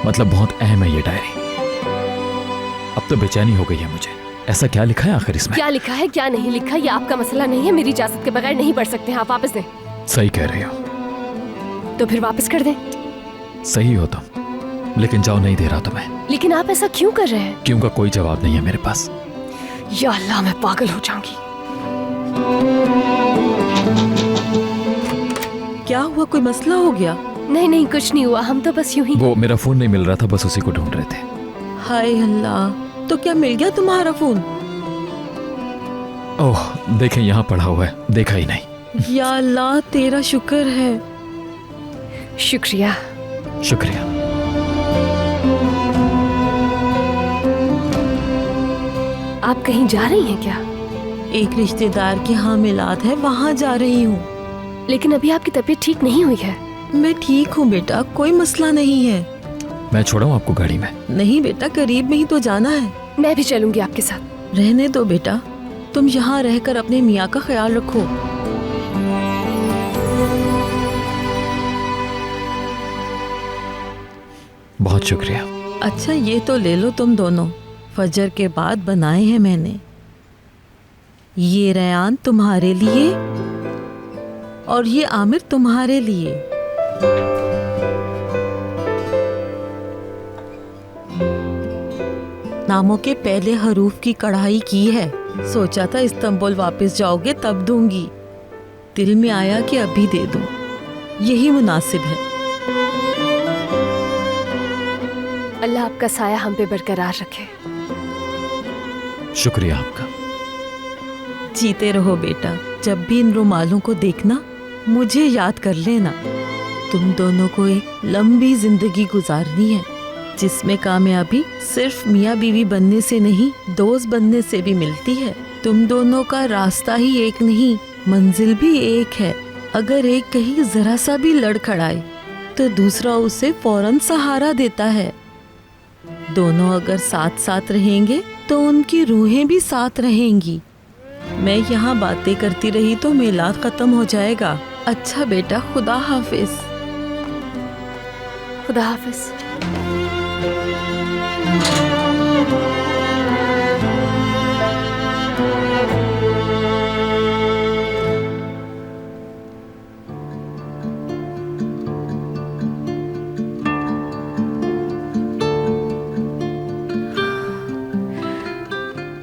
मतलब बहुत अहम है ये डायरी। अब तो बेचैनी हो गई है मुझे। ऐसा क्या लिखा है आखिर इसमें? क्या लिखा है क्या नहीं लिखा ये आपका मसला नहीं है। मेरी इजाजत के बगैर नहीं पढ़ सकते हैं आप। वापस दें। सही कह रही हो। तो फिर वापस कर दें। सही हो तुम, लेकिन जाओ, नहीं दे रहा तुम्हें। लेकिन आप ऐसा क्यों कर रहे हैं? क्यों का कोई जवाब नहीं है मेरे पास। या अल्लाह, मैं पागल हो जाऊंगी। क्या हुआ, कोई मसला हो गया? नहीं नहीं, कुछ नहीं हुआ, हम तो बस यूं ही। वो मेरा फोन नहीं मिल रहा था, बस उसी को ढूंढ रहे थे। हाय अल्लाह, तो क्या मिल गया तुम्हारा फोन? ओह, देखें यहाँ पड़ा हुआ है, देखा ही नहीं। या अल्लाह, तेरा शुक्र है। शुक्रिया। शुक्रिया। आप कहीं जा रही हैं क्या? एक रिश्तेदार के यहाँ मिलाद है, वहाँ जा रही हूँ। लेकिन अभी आपकी तबीयत ठीक नहीं हुई है। मैं ठीक हूँ बेटा, कोई मसला नहीं है। मैं छोड़ाऊँ आपको गाड़ी में? नहीं बेटा, करीब में ही तो जाना है। मैं भी चलूंगी आपके साथ। रहने दो बेटा, तुम यहाँ रहकर अपने मियाँ का ख्याल रखो। बहुत शुक्रिया। अच्छा, ये तो ले लो तुम दोनों, फजर के बाद बनाए हैं मैंने। ये रयान तुम्हारे लिए और ये आमिर तुम्हारे लिए। नामों के पहले हरूफ की कढ़ाई की है। सोचा था इस्तांबुल वापस जाओगे तब दूंगी, दिल में आया कि अभी दे दूं, यही मुनासिब है। अल्लाह आपका साया हम पे बरकरार रखे। शुक्रिया आपका। जीते रहो बेटा, जब भी इन रुमालों को देखना मुझे याद कर लेना। तुम दोनों को एक लंबी जिंदगी गुजारनी है, जिसमें कामयाबी सिर्फ मियाँ बीवी बनने से नहीं, दोस्त बनने से भी मिलती है। तुम दोनों का रास्ता ही एक नहीं, मंजिल भी एक है। अगर एक कहीं जरा सा भी लड़खड़ाए तो दूसरा उसे फौरन सहारा देता है। दोनों अगर साथ साथ रहेंगे तो उनकी रूहें भी साथ रहेंगी। मैं यहाँ बातें करती रही तो मिलाद खत्म हो जाएगा। अच्छा बेटा, खुदा हाफिज। खुदा हाफिज।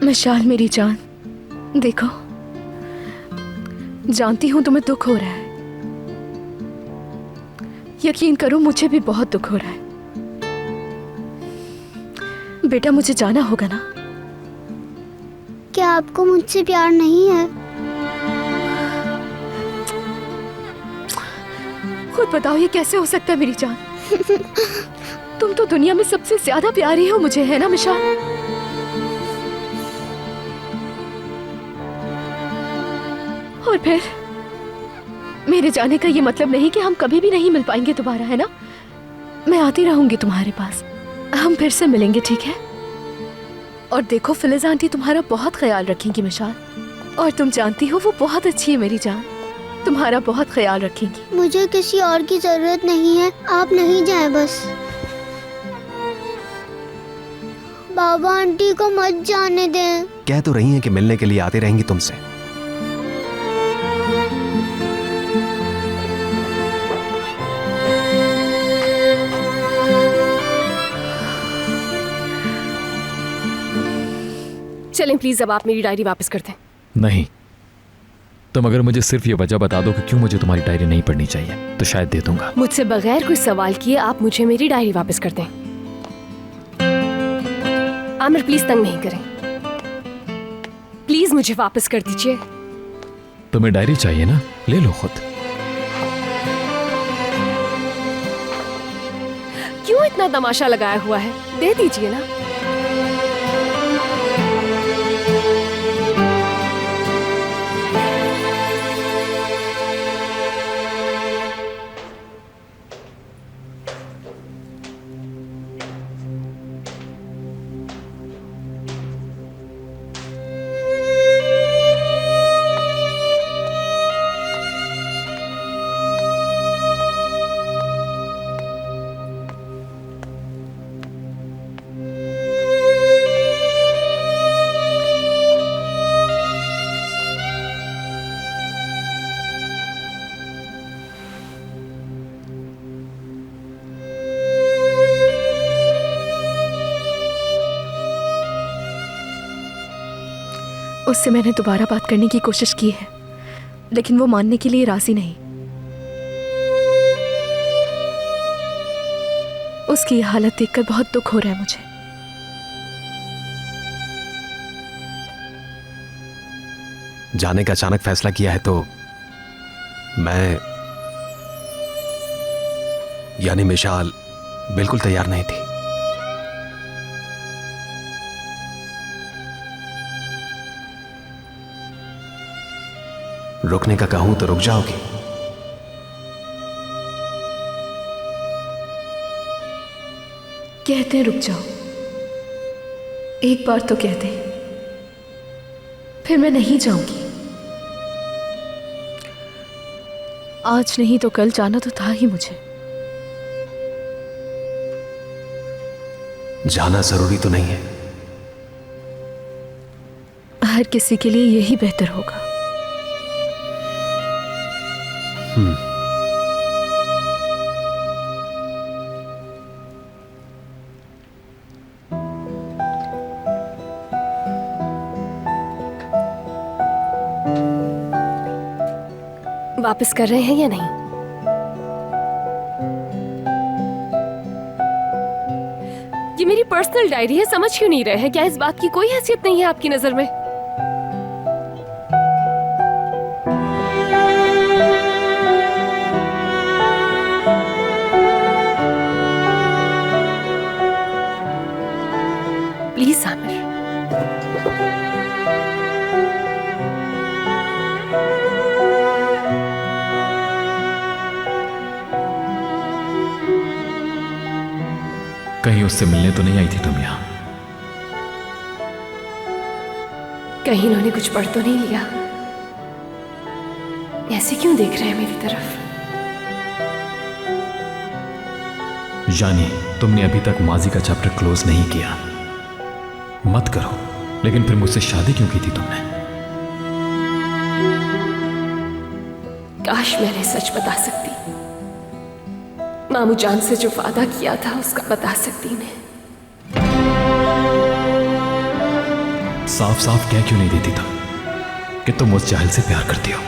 मिशाल मेरी जान, देखो, जानती हूं तुम्हें दुख हो रहा है। यकीन करो, मुझे भी बहुत दुख हो रहा है। बेटा, मुझे जाना होगा ना? क्या आपको मुझसे प्यार नहीं है? बताओ ये कैसे हो सकता है मेरी जान? तुम तो दुनिया में सबसे ज्यादा प्यारी हो मुझे, है ना मिशाल? और फिर मेरे जाने का ये मतलब नहीं कि हम कभी भी नहीं मिल पाएंगे दोबारा, है ना? मैं आती रहूंगी तुम्हारे पास, हम फिर से मिलेंगे, ठीक है? और देखो फिलिज आंटी तुम्हारा बहुत ख्याल रखेंगी मिशाल, और तुम जानती हो वो बहुत अच्छी है मेरी जान, तुम्हारा बहुत ख्याल रखेंगी। मुझे किसी और की जरूरत नहीं है, आप नहीं जाए बस। बाबा आंटी को मत जाने दें। कह तो रही हैं कि मिलने के लिए आती रहेंगी तुमसे। चलें प्लीज, अब आप मेरी डायरी वापस कर दें। नहीं, तुम अगर मुझे सिर्फ ये वजह बता दो कि क्यों मुझे तुम्हारी डायरी नहीं पढ़नी चाहिए तो शायद दे दूंगा। मुझसे बगैर कोई सवाल किए आप मुझे मेरी डायरी वापस कर दें। आमिर प्लीज तंग नहीं करें, प्लीज मुझे वापस कर दीजिए। तुम्हें डायरी चाहिए ना, ले लो खुद। क्यों इतना तमाशा लगाया हुआ है, दे दीजिए ना। उससे मैंने दोबारा बात करने की कोशिश की है, लेकिन वो मानने के लिए राजी नहीं। उसकी ये हालत देखकर बहुत दुख हो रहा है मुझे। जाने का अचानक फैसला किया है तो मैं यानी मिशाल बिल्कुल तैयार नहीं थी। रुकने का कहूं तो रुक जाओगी? कहते हैं रुक जाओ, एक बार तो कहते, फिर मैं नहीं जाऊंगी। आज नहीं तो कल जाना तो था ही मुझे। जाना जरूरी तो नहीं है। हर किसी के लिए यही बेहतर होगा। वापस कर रहे हैं या नहीं? ये मेरी पर्सनल डायरी है, समझ क्यों नहीं रहे हैं? क्या इस बात की कोई हैसियत नहीं है आपकी नजर में? प्लीज आमिर, कहीं उससे मिलने तो नहीं आई थी तुम यहां? कहीं उन्होंने कुछ पढ़ तो नहीं लिया? ऐसे क्यों देख रहे हैं मेरी तरफ? जानी, तुमने अभी तक माजी का चैप्टर क्लोज नहीं किया। मत करो, लेकिन फिर मुझसे शादी क्यों की थी तुमने? काश मैंने सच बता सकती, मामू जान से जो वादा किया था उसका बता सकती मैं। साफ साफ कह क्यों नहीं देती तुम कि तुम उस जाहिल से प्यार करती हो?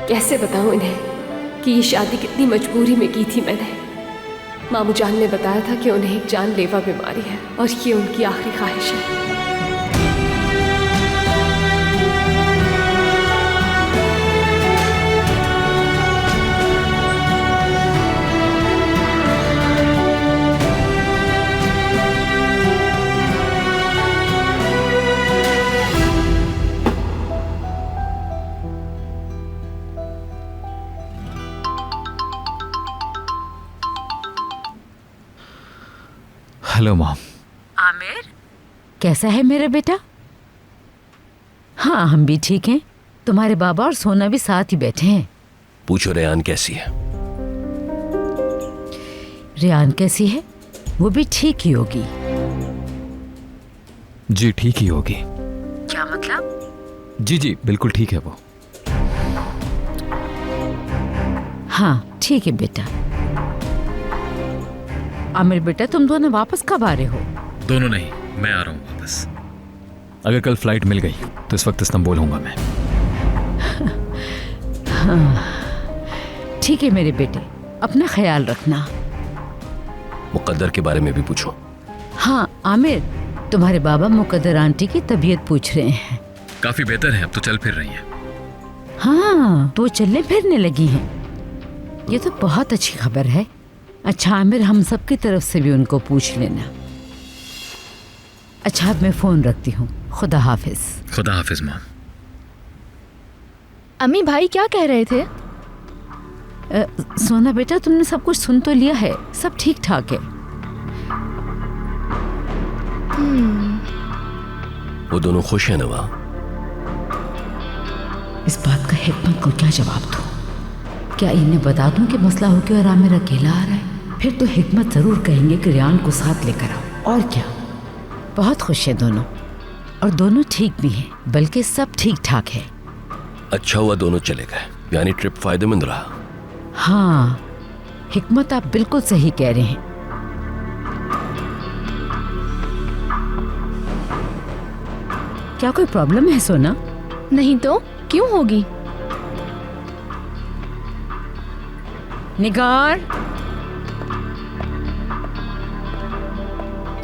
कैसे बताऊं इन्हें कि ये शादी कितनी मजबूरी में की थी मैंने? मामू जान ने बताया था कि उन्हें एक जानलेवा बीमारी है और ये उनकी आखिरी ख्वाहिश है। Hello mom. आमिर, कैसा है मेरा बेटा? हाँ, हम भी ठीक हैं। तुम्हारे बाबा और सोना भी साथ ही बैठे हैं। पूछो रेयान कैसी है? रेयान कैसी है? वो भी ठीक ही होगी। जी ठीक ही होगी। क्या मतलब? जी जी बिल्कुल ठीक है वो। हाँ ठीक है बेटा। आमिर बेटा, तुम दोनों वापस कब आ रहे हो? दोनों नहीं, मैं आ रहा हूँ वापस। अगर कल फ्लाइट मिल गई तो इस वक्त इस्तांबुल होऊंगा मैं। हाँ ठीक है मेरे बेटे, अपना ख्याल रखना। मुकद्दर के बारे में भी पूछो। हाँ आमिर, तुम्हारे बाबा मुकद्दर आंटी की तबीयत पूछ रहे हैं। काफी बेहतर है, अब तो चल फिर रही है। हाँ, तो चलने फिरने लगी हैं। ये तो बहुत अच्छी खबर है। अच्छा आमिर, हम सब की तरफ से भी उनको पूछ लेना। अच्छा अब मैं फोन रखती हूँ। खुदा हाफिज। खुदा हाफिज माँ। अम्मी भाई क्या कह रहे थे? सोना बेटा, तुमने सब कुछ सुन तो लिया है, सब ठीक ठाक है। वो दोनों खुश है नवा? इस बात का हिकमत को क्या जवाब दूं? क्या इन्हें बता दूं कि मसला हो गया और आमिर अकेला आ रहा है? फिर तो हिकमत जरूर कहेंगे कि रेयान को साथ लेकर आओ। और क्या, बहुत खुश है दोनों, और दोनों ठीक भी हैं, बल्कि सब ठीक ठाक है। अच्छा हुआ दोनों चले गए, यानी ट्रिप फायदेमंद रहा। हाँ हिकमत, आप बिल्कुल सही कह रहे हैं। क्या कोई प्रॉब्लम है सोना? नहीं तो क्यों होगी? निगार।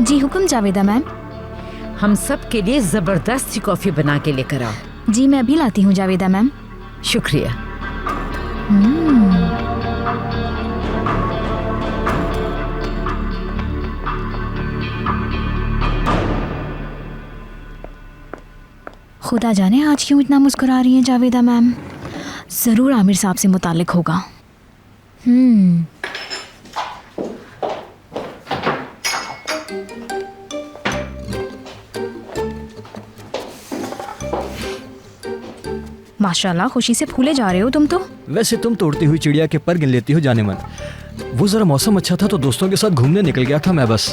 जी हुक्म जावेदा मैम। हम सब के लिए जबरदस्त सी कॉफी बना के लेकर आओ। जी मैं अभी लाती हूँ जावेदा मैम। शुक्रिया। खुदा जाने आज क्यों इतना मुस्कुरा रही हैं जावेदा मैम। ज़रूर आमिर साहब से मुतालिक होगा। माशाल्लाह, खुशी से फूले जा रहे हो तुम तो। वैसे तुम तो उड़ती हुई चिड़िया के पर गिन लेती हो जाने मन। वो जरा मौसम अच्छा था तो दोस्तों के साथ घूमने निकल गया था मैं बस।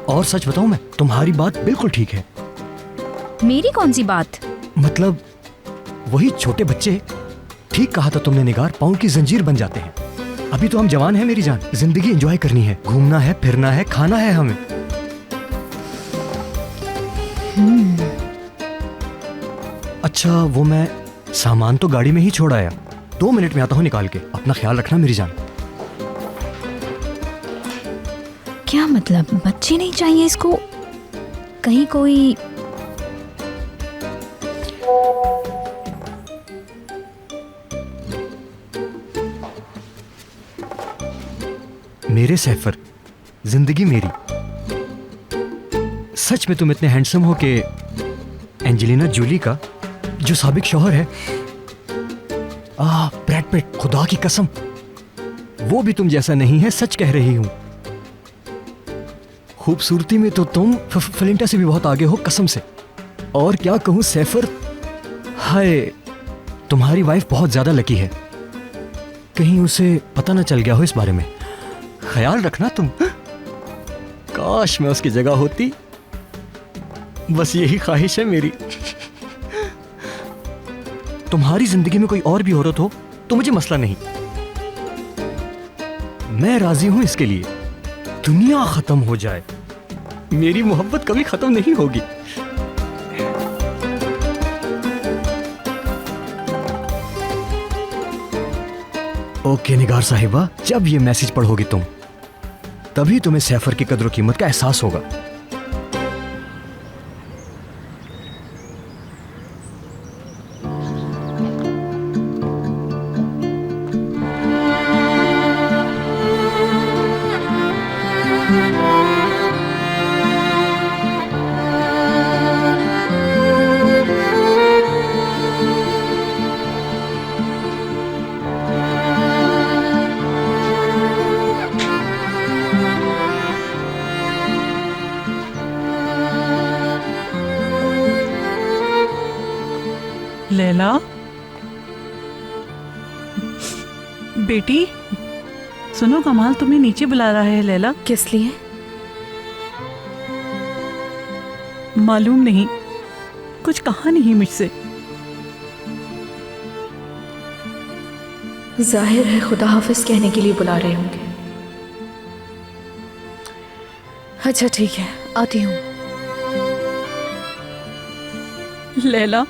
और सच बताऊं मैं, तुम्हारी बात बिल्कुल ठीक है। मेरी कौन सी बात? मतलब वही छोटे बच्चे, ठीक कहा था तुमने निगार, पाँव की जंजीर बन जाते हैं। अभी तो हम जवान हैं मेरी जान, जिंदगी एंजॉय करनी है, घूमना है, फिरना है, खाना है हमें। अच्छा वो मैं सामान तो गाड़ी में ही छोड़ आया, 2 मिनट में आता हूँ निकाल के। अपना ख्याल रखना मेरी जान। क्या मतलब, बच्चे नहीं चाहिए इसको? कहीं कोई मेरे सैफर, जिंदगी मेरी। सच में तुम इतने हैंडसम हो कि एंजेलिना जूली का जो साबिक शौहर है, ब्रैड पिट, खुदा की कसम वो भी तुम जैसा नहीं है, सच कह रही हूं। खूबसूरती में तो तुम फलिंटा से भी बहुत आगे हो, कसम से। और क्या कहूं सैफर, हाय तुम्हारी वाइफ बहुत ज्यादा लकी है। कहीं उसे पता ना चल गया हो इस बारे में। ख्याल रखना तुम। काश मैं उसकी जगह होती, बस यही ख्वाहिश है मेरी। तुम्हारी जिंदगी में कोई और भी औरत हो तो मुझे मसला नहीं, मैं राजी हूं इसके लिए। दुनिया खत्म हो जाए, मेरी मोहब्बत कभी खत्म नहीं होगी। ओके निगार साहिबा, जब ये मैसेज पढ़ोगी तुम, तभी तुम्हें सैफर की कदर कीमत का एहसास होगा। लैला बेटी, सुनो कमाल तुम्हें नीचे बुला रहा है। लैला, किस लिए? मालूम नहीं, कुछ कहा नहीं मुझसे। जाहिर है खुदा हाफिज कहने के लिए बुला रहे होंगे। अच्छा ठीक है, आती हूँ। लैला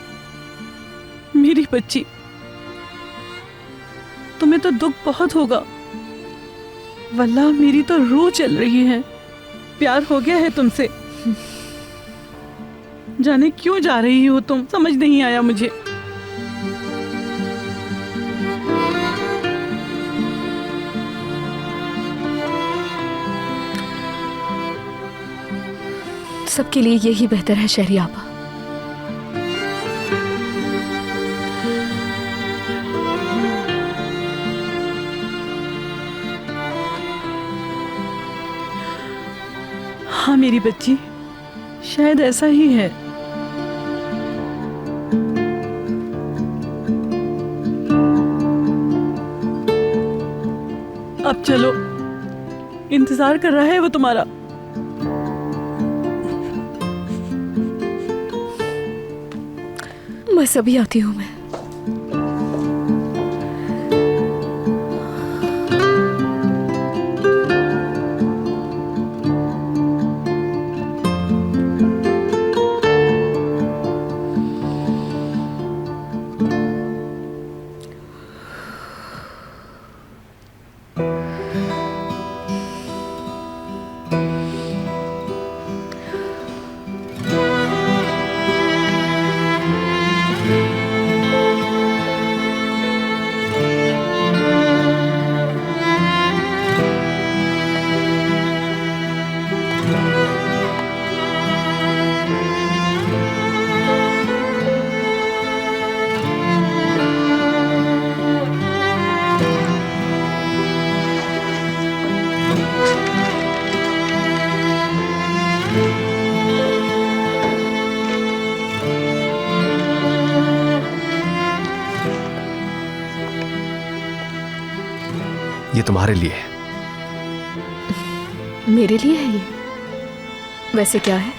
मेरी बच्ची, तुम्हें तो दुख बहुत होगा। वल्लाह मेरी तो रूह चल रही है। प्यार हो गया है तुमसे। जाने क्यों जा रही हो तुम, समझ नहीं आया मुझे। सबके लिए यही बेहतर है शहरी आपा। हाँ मेरी बच्ची, शायद ऐसा ही है। अब चलो, इंतजार कर रहा है वो तुम्हारा। बस अभी आती हूँ मैं। ये तुम्हारे लिए है। मेरे लिए है ये? वैसे क्या है?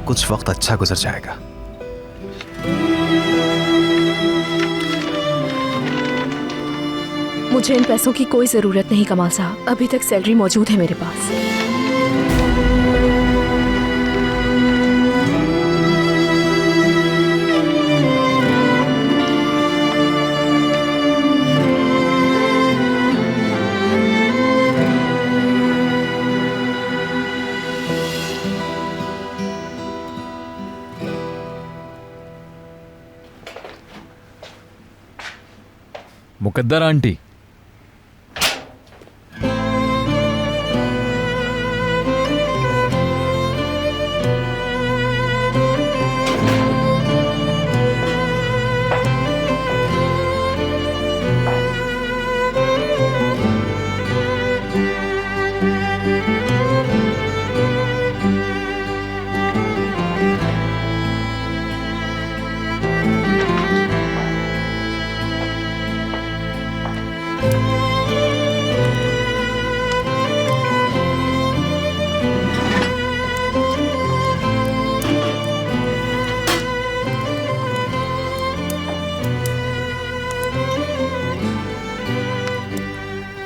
कुछ वक्त अच्छा गुजर जाएगा। मुझे इन पैसों की कोई जरूरत नहीं कमाल साहब, अभी तक सैलरी मौजूद है मेरे पास। मुकद्दर आंटी,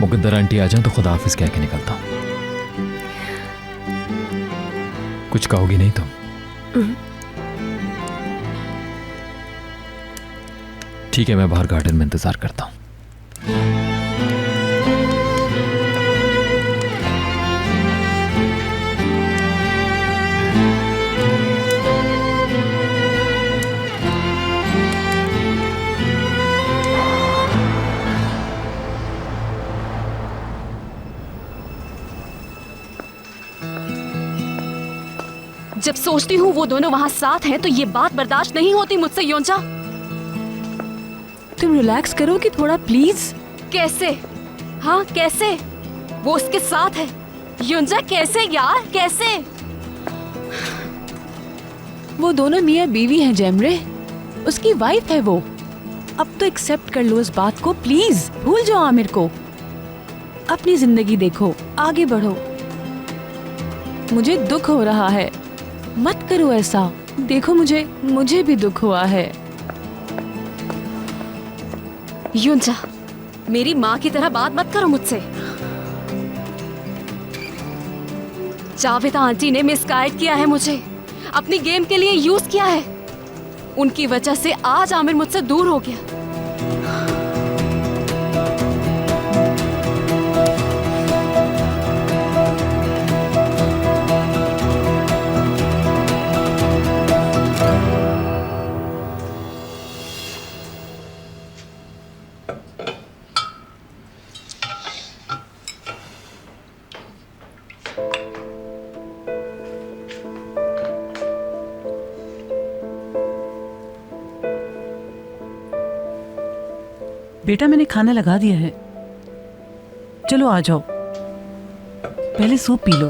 मुकद्दर आंटी आ जाए तो खुदा हाफिज कह के निकलता हूं। कुछ कहोगी नहीं तुम? ठीक है, मैं बाहर गार्डन में इंतजार करता हूं। जब सोचती हूँ वो दोनों वहाँ साथ हैं तो ये बात बर्दाश्त नहीं होती मुझसे योंजा। तुम रिलैक्स करोगी थोड़ा प्लीज? कैसे? हाँ कैसे? वो उसके साथ है। युंजा कैसे यार, कैसे? वो दोनों मियाँ बीवी हैं जैमरे, उसकी वाइफ है वो। अब तो एक्सेप्ट कर लो इस बात को प्लीज, भूल जाओ आमिर को। अपनी जिंदगी देखो, आगे बढ़ो। मुझे दुख हो रहा है, मत करो ऐसा। देखो मुझे भी दुख हुआ है। युंजा, मेरी माँ की तरह बात मत करो मुझसे। जावेदा आंटी ने मिसगाइड किया है मुझे, अपनी गेम के लिए यूज किया है। उनकी वजह से आज आमिर मुझसे दूर हो गया। बेटा मैंने खाना लगा दिया है, चलो आ जाओ, पहले सूप पी लो।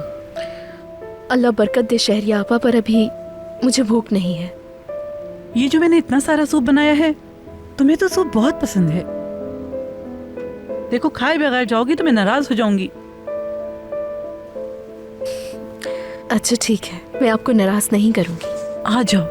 अल्लाह बरकत दे शहरिया आपा, पर अभी मुझे भूख नहीं है। ये जो मैंने इतना सारा सूप बनाया है, तुम्हें तो सूप बहुत पसंद है। देखो खाए बगैर जाओगी तो मैं नाराज हो जाऊंगी। अच्छा ठीक है, मैं आपको नाराज नहीं करूंगी। आ जाओ।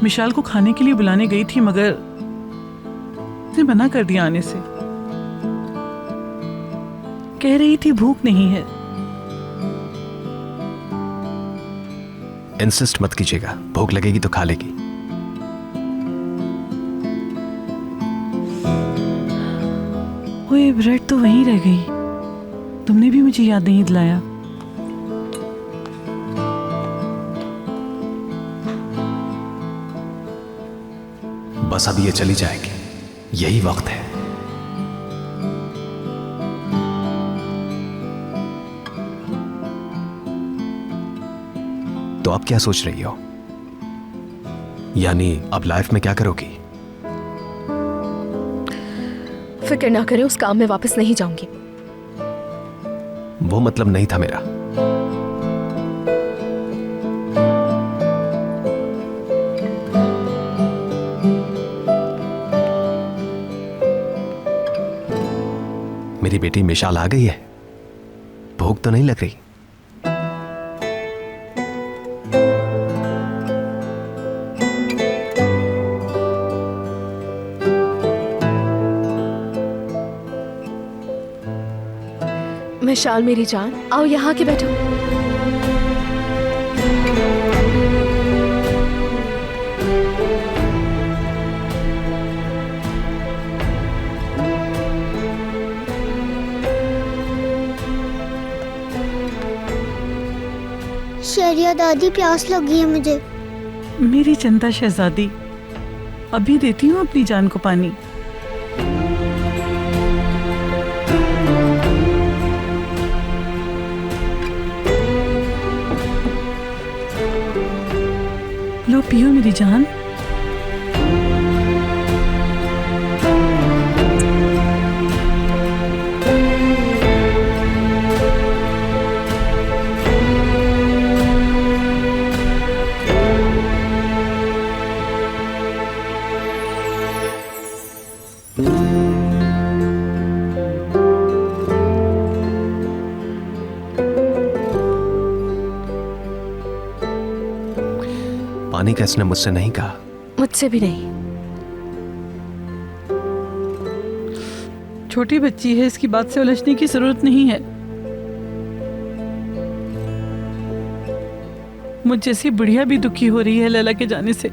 विशाल को खाने के लिए बुलाने गई थी, मगर उसने मना कर दिया आने से। कह रही थी भूख नहीं है। इंसिस्ट मत कीजिएगा, भूख लगेगी तो खा लेगी। वो ये ब्रेड तो वहीं रह गई, तुमने भी मुझे याद नहीं दिलाया। बस अब ये चली जाएगी, यही वक्त है। तो अब क्या सोच रही हो? यानी अब लाइफ में क्या करोगी? फिक्र ना करें, उस काम में वापस नहीं जाऊंगी। वो मतलब नहीं था मेरा। मेरी बेटी मिशाल आ गई है, भूख तो नहीं लग रही? मिशाल मेरी जान, आओ यहाँ के बैठो। शहरिया दादी, प्यास लगी है मुझे। मेरी चंदा शहजादी, अभी देती हूँ अपनी जान को पानी। लो पियो मेरी जान। पानी का इसने मुझसे नहीं कहा। मुझसे भी नहीं। छोटी बच्ची है, इसकी बात से उलझने की जरूरत नहीं है। मुझ जैसी बुढ़िया भी दुखी हो रही है लैला के जाने से।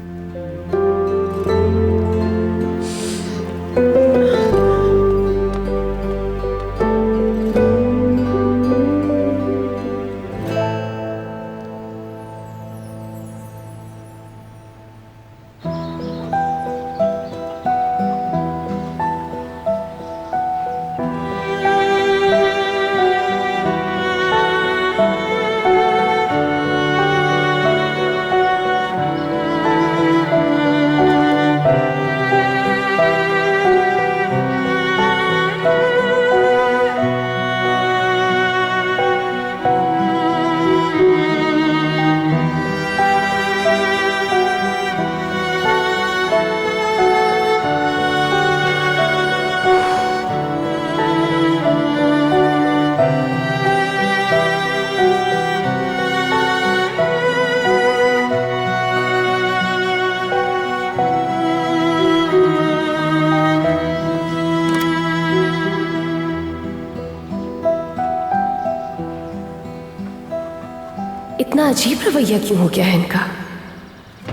अजीब रवैया क्यों हो गया है इनका?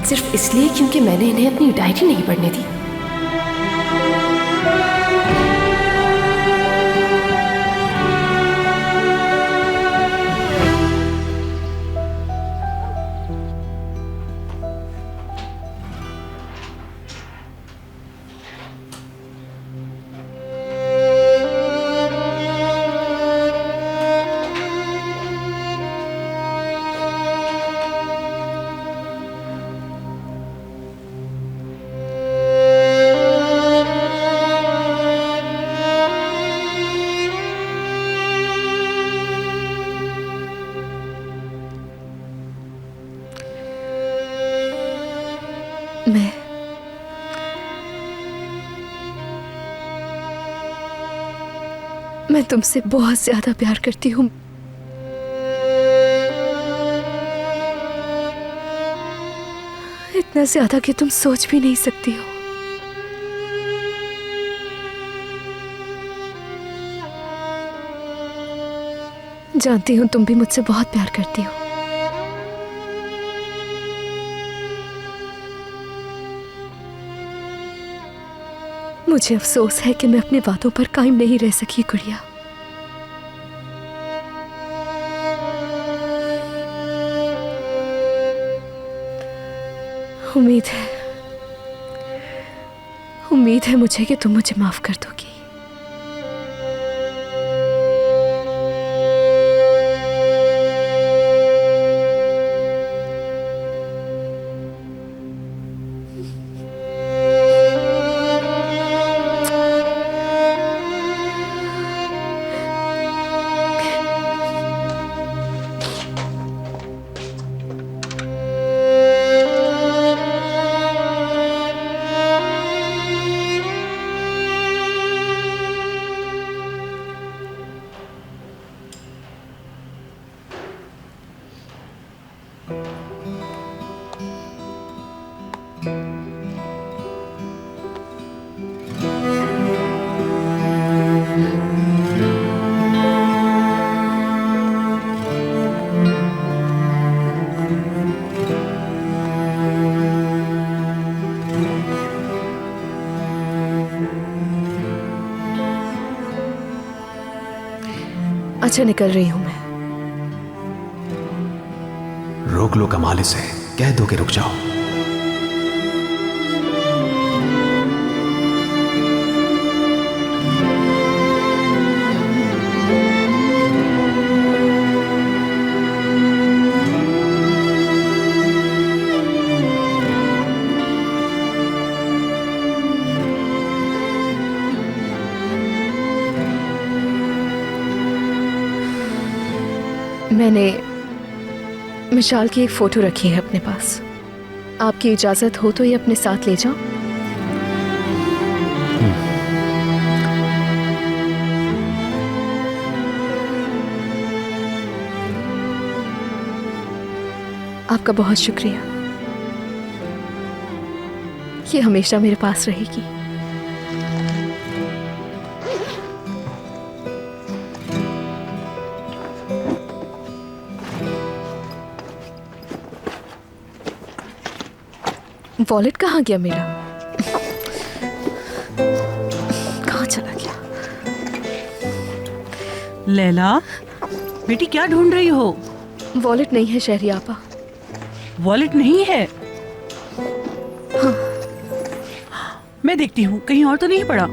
सिर्फ इसलिए क्योंकि मैंने इन्हें अपनी डायरी नहीं पढ़ने दी। मैं तुमसे बहुत ज्यादा प्यार करती हूँ। इतना ज्यादा कि तुम सोच भी नहीं सकती हो। जानती हूँ तुम भी मुझसे बहुत प्यार करती हो। मुझे अफसोस है कि मैं अपने वादों पर कायम नहीं रह सकी गुड़िया। उम्मीद है मुझे कि तुम मुझे माफ कर दोगी। अच्छा, निकल रही हूं मैं। रोक लो कमाल इसे, कह दो कि रुक जाओ। मैंने मिशाल की एक फोटो रखी है अपने पास। आपकी इजाजत हो तो ये अपने साथ ले जाओ। आपका बहुत शुक्रिया। ये हमेशा मेरे पास रहेगी। वॉलेट कहाँ गया मेरा? कहाँ चला गया? लैला, बेटी क्या ढूंढ रही हो? वॉलेट नहीं है शहरी आपा। वॉलेट नहीं है? हाँ। मैं देखती हूँ, कहीं और तो नहीं पड़ा।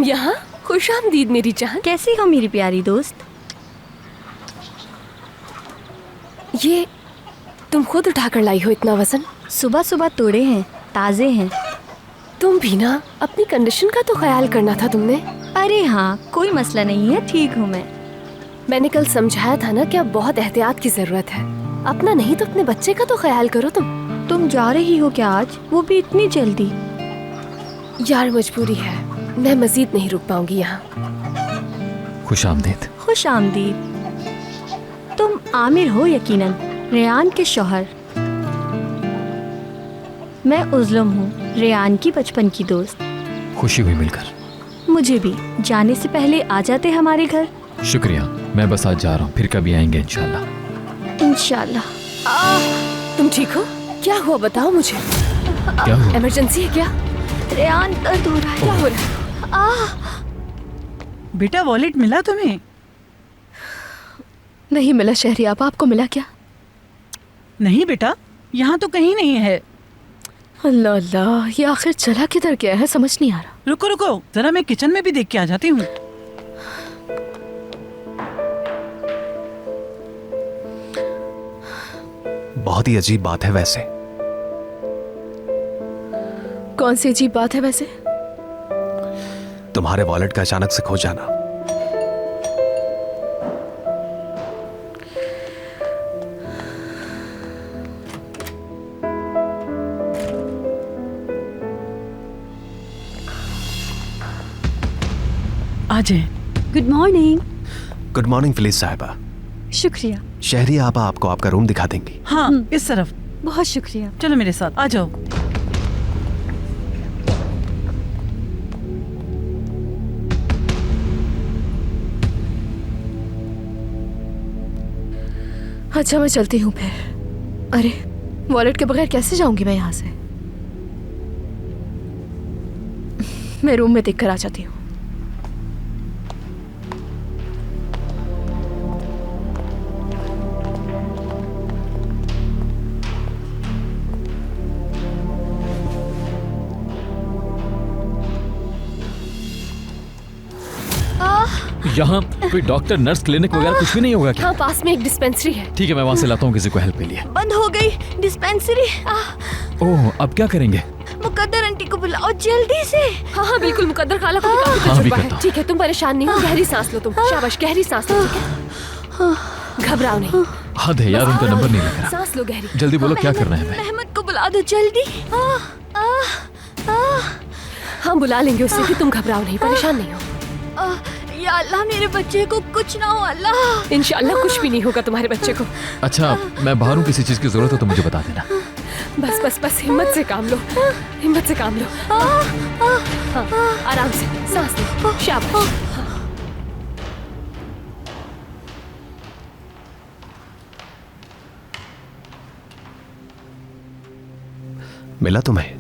यहाँ? खुशामदीद मेरी जान। कैसी हो मेरी प्यारी दोस्त? ये तुम खुद उठाकर लाई हो इतना वजन? सुबह सुबह तोड़े हैं, ताजे हैं। तुम भी ना अपनी कंडीशन का तो ख्याल करना था तुमने। अरे हाँ, कोई मसला नहीं है, ठीक हूँ मैं। मैंने कल समझाया था ना कि अब बहुत एहतियात की जरूरत है। अपना नहीं तो अपने बच्चे का तो ख्याल करो तुम जा रही हो क्या आज? वो भी इतनी जल्दी? यार मजबूरी है, मैं मजीद नहीं रुक पाऊंगी यहाँ। खुश आमदीद। खुश आमदीद। तुम आमिर हो यकीनन। रेयान के शौहर। मैं उज़लम हूँ, रेयान की बचपन की दोस्त। खुशी हुई मिलकर। मुझे भी। जाने से पहले आ जाते हमारे घर। शुक्रिया, मैं बस आज जा रहा हूँ, फिर कभी आएंगे इंशाल्लाह। इंशाल्लाह। तुम ठीक हो? क्या हुआ बताओ मुझे। क्या हुआ? इमरजेंसी है क्या? रेयान दर्द हो रहा है। क्या हो रहा है? बेटा वॉलेट मिला तुम्हें? नहीं मिला शहरी आपा, आपको मिला क्या? नहीं बेटा, यहाँ तो कहीं नहीं है। अल्लाह अल्लाह, ये आखिर चला किधर गया है, समझ नहीं आ रहा। रुको रुको, जरा मैं किचन में भी देख के आ जाती हूँ। बहुत ही अजीब बात है वैसे। कौन सी अजीब बात है वैसे? तुम्हारे वॉलेट का अचानक से खो जाना। आ जाए। Good morning. Good morning Phyllis साहिबा। शुक्रिया। शहरी आपा आपको आपका रूम दिखा देंगी। हाँ, इस तरफ। बहुत शुक्रिया। चलो मेरे साथ, आ जाओ। अच्छा मैं चलती हूँ फिर। अरे वॉलेट के बगैर कैसे जाऊंगी मैं यहाँ से? मैं रूम में देख कर आ जाती हूँ। यहाँ कोई डॉक्टर, नर्स, क्लिनिक वगैरह कुछ भी नहीं होगा क्या? हाँ, पास में एक डिस्पेंसरी है। ठीक है, मैं वहाँ से लाता हूँ किसी को हेल्प के लिए। बंद हो गई डिस्पेंसरी। ओह, अब क्या करेंगे? मुकद्दर आंटी को बुलाओ जल्दी से। हाँ हाँ बिल्कुल, मुकद्दर खाला को भी काफी हाँ, तजुर्बा भी है। करता हूँ। ठीक है, तुम परेशान नहीं हो, गहरी सांस लो तुम। शाबाश, गहरी सांस लो, ठीक है? घबराओ नहीं। हद है यार, उनका नंबर नहीं लग रहा। सांस लो गहरी। जल्दी बोलो क्या करना है हमें? मेहमद को बुला दो जल्दी। हाँ बुला लेंगे उससे कि तुम घबराओ नहीं, परेशान नहीं हो। या अल्लाह, मेरे बच्चे को कुछ ना हो अल्लाह। इंशाअल्लाह कुछ भी नहीं होगा तुम्हारे बच्चे को। अच्छा, मैं बाहर हूँ, किसी चीज की जरूरत हो तो मुझे बता देना। बस बस बस, हिम्मत से काम लो, हिम्मत से काम लो। हाँ, आराम से सांस लो, शाबाश। मिला तुम्हें?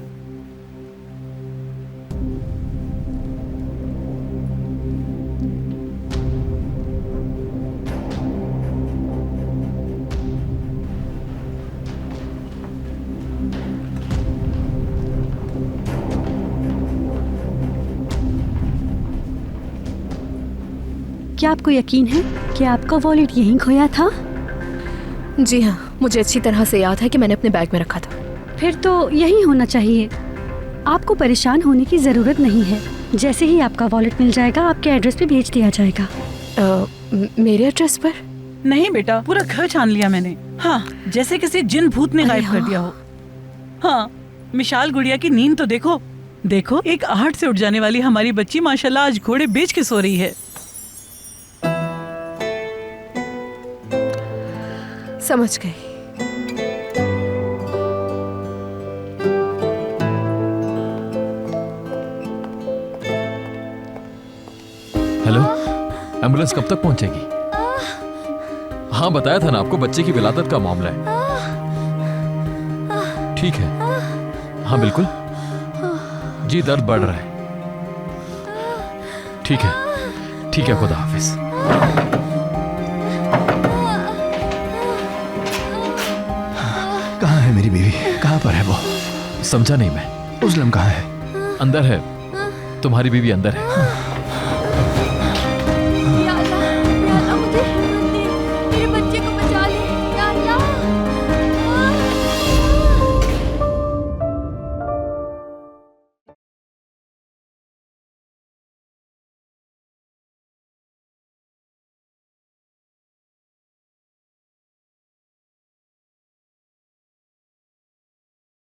क्या आपको यकीन है कि आपका वॉलेट यहीं खोया था? जी हाँ, मुझे अच्छी तरह से याद है कि मैंने अपने बैग में रखा था। फिर तो यही होना चाहिए। आपको परेशान होने की ज़रूरत नहीं है। जैसे ही आपका वॉलेट मिल जाएगा, आपके एड्रेस पे भेज दिया जाएगा। मेरे एड्रेस पर? नहीं बेटा, पूरा घर छान लिया मैंने। हाँ, जैसे किसी जिन भूत ने गायब कर दिया हो। हाँ, मिशाल गुड़िया की नींद तो देखो। देखो, एक आहट से उठ जाने वाली हमारी बच्ची माशाल्लाह आज घोड़े बेच के सो रही है। समझ गई। हेलो, एम्बुलेंस कब तक पहुंचेगी? हाँ बताया था ना आपको, बच्चे की विलादत का मामला है। ठीक है, हाँ बिल्कुल जी, दर्द बढ़ रहा है। ठीक है, ठीक है, खुदा हाफिज। कहाँ है मेरी बीवी? कहाँ पर है वो? समझा नहीं मैं। उज़लम कहाँ है? अंदर है, तुम्हारी बीवी अंदर है।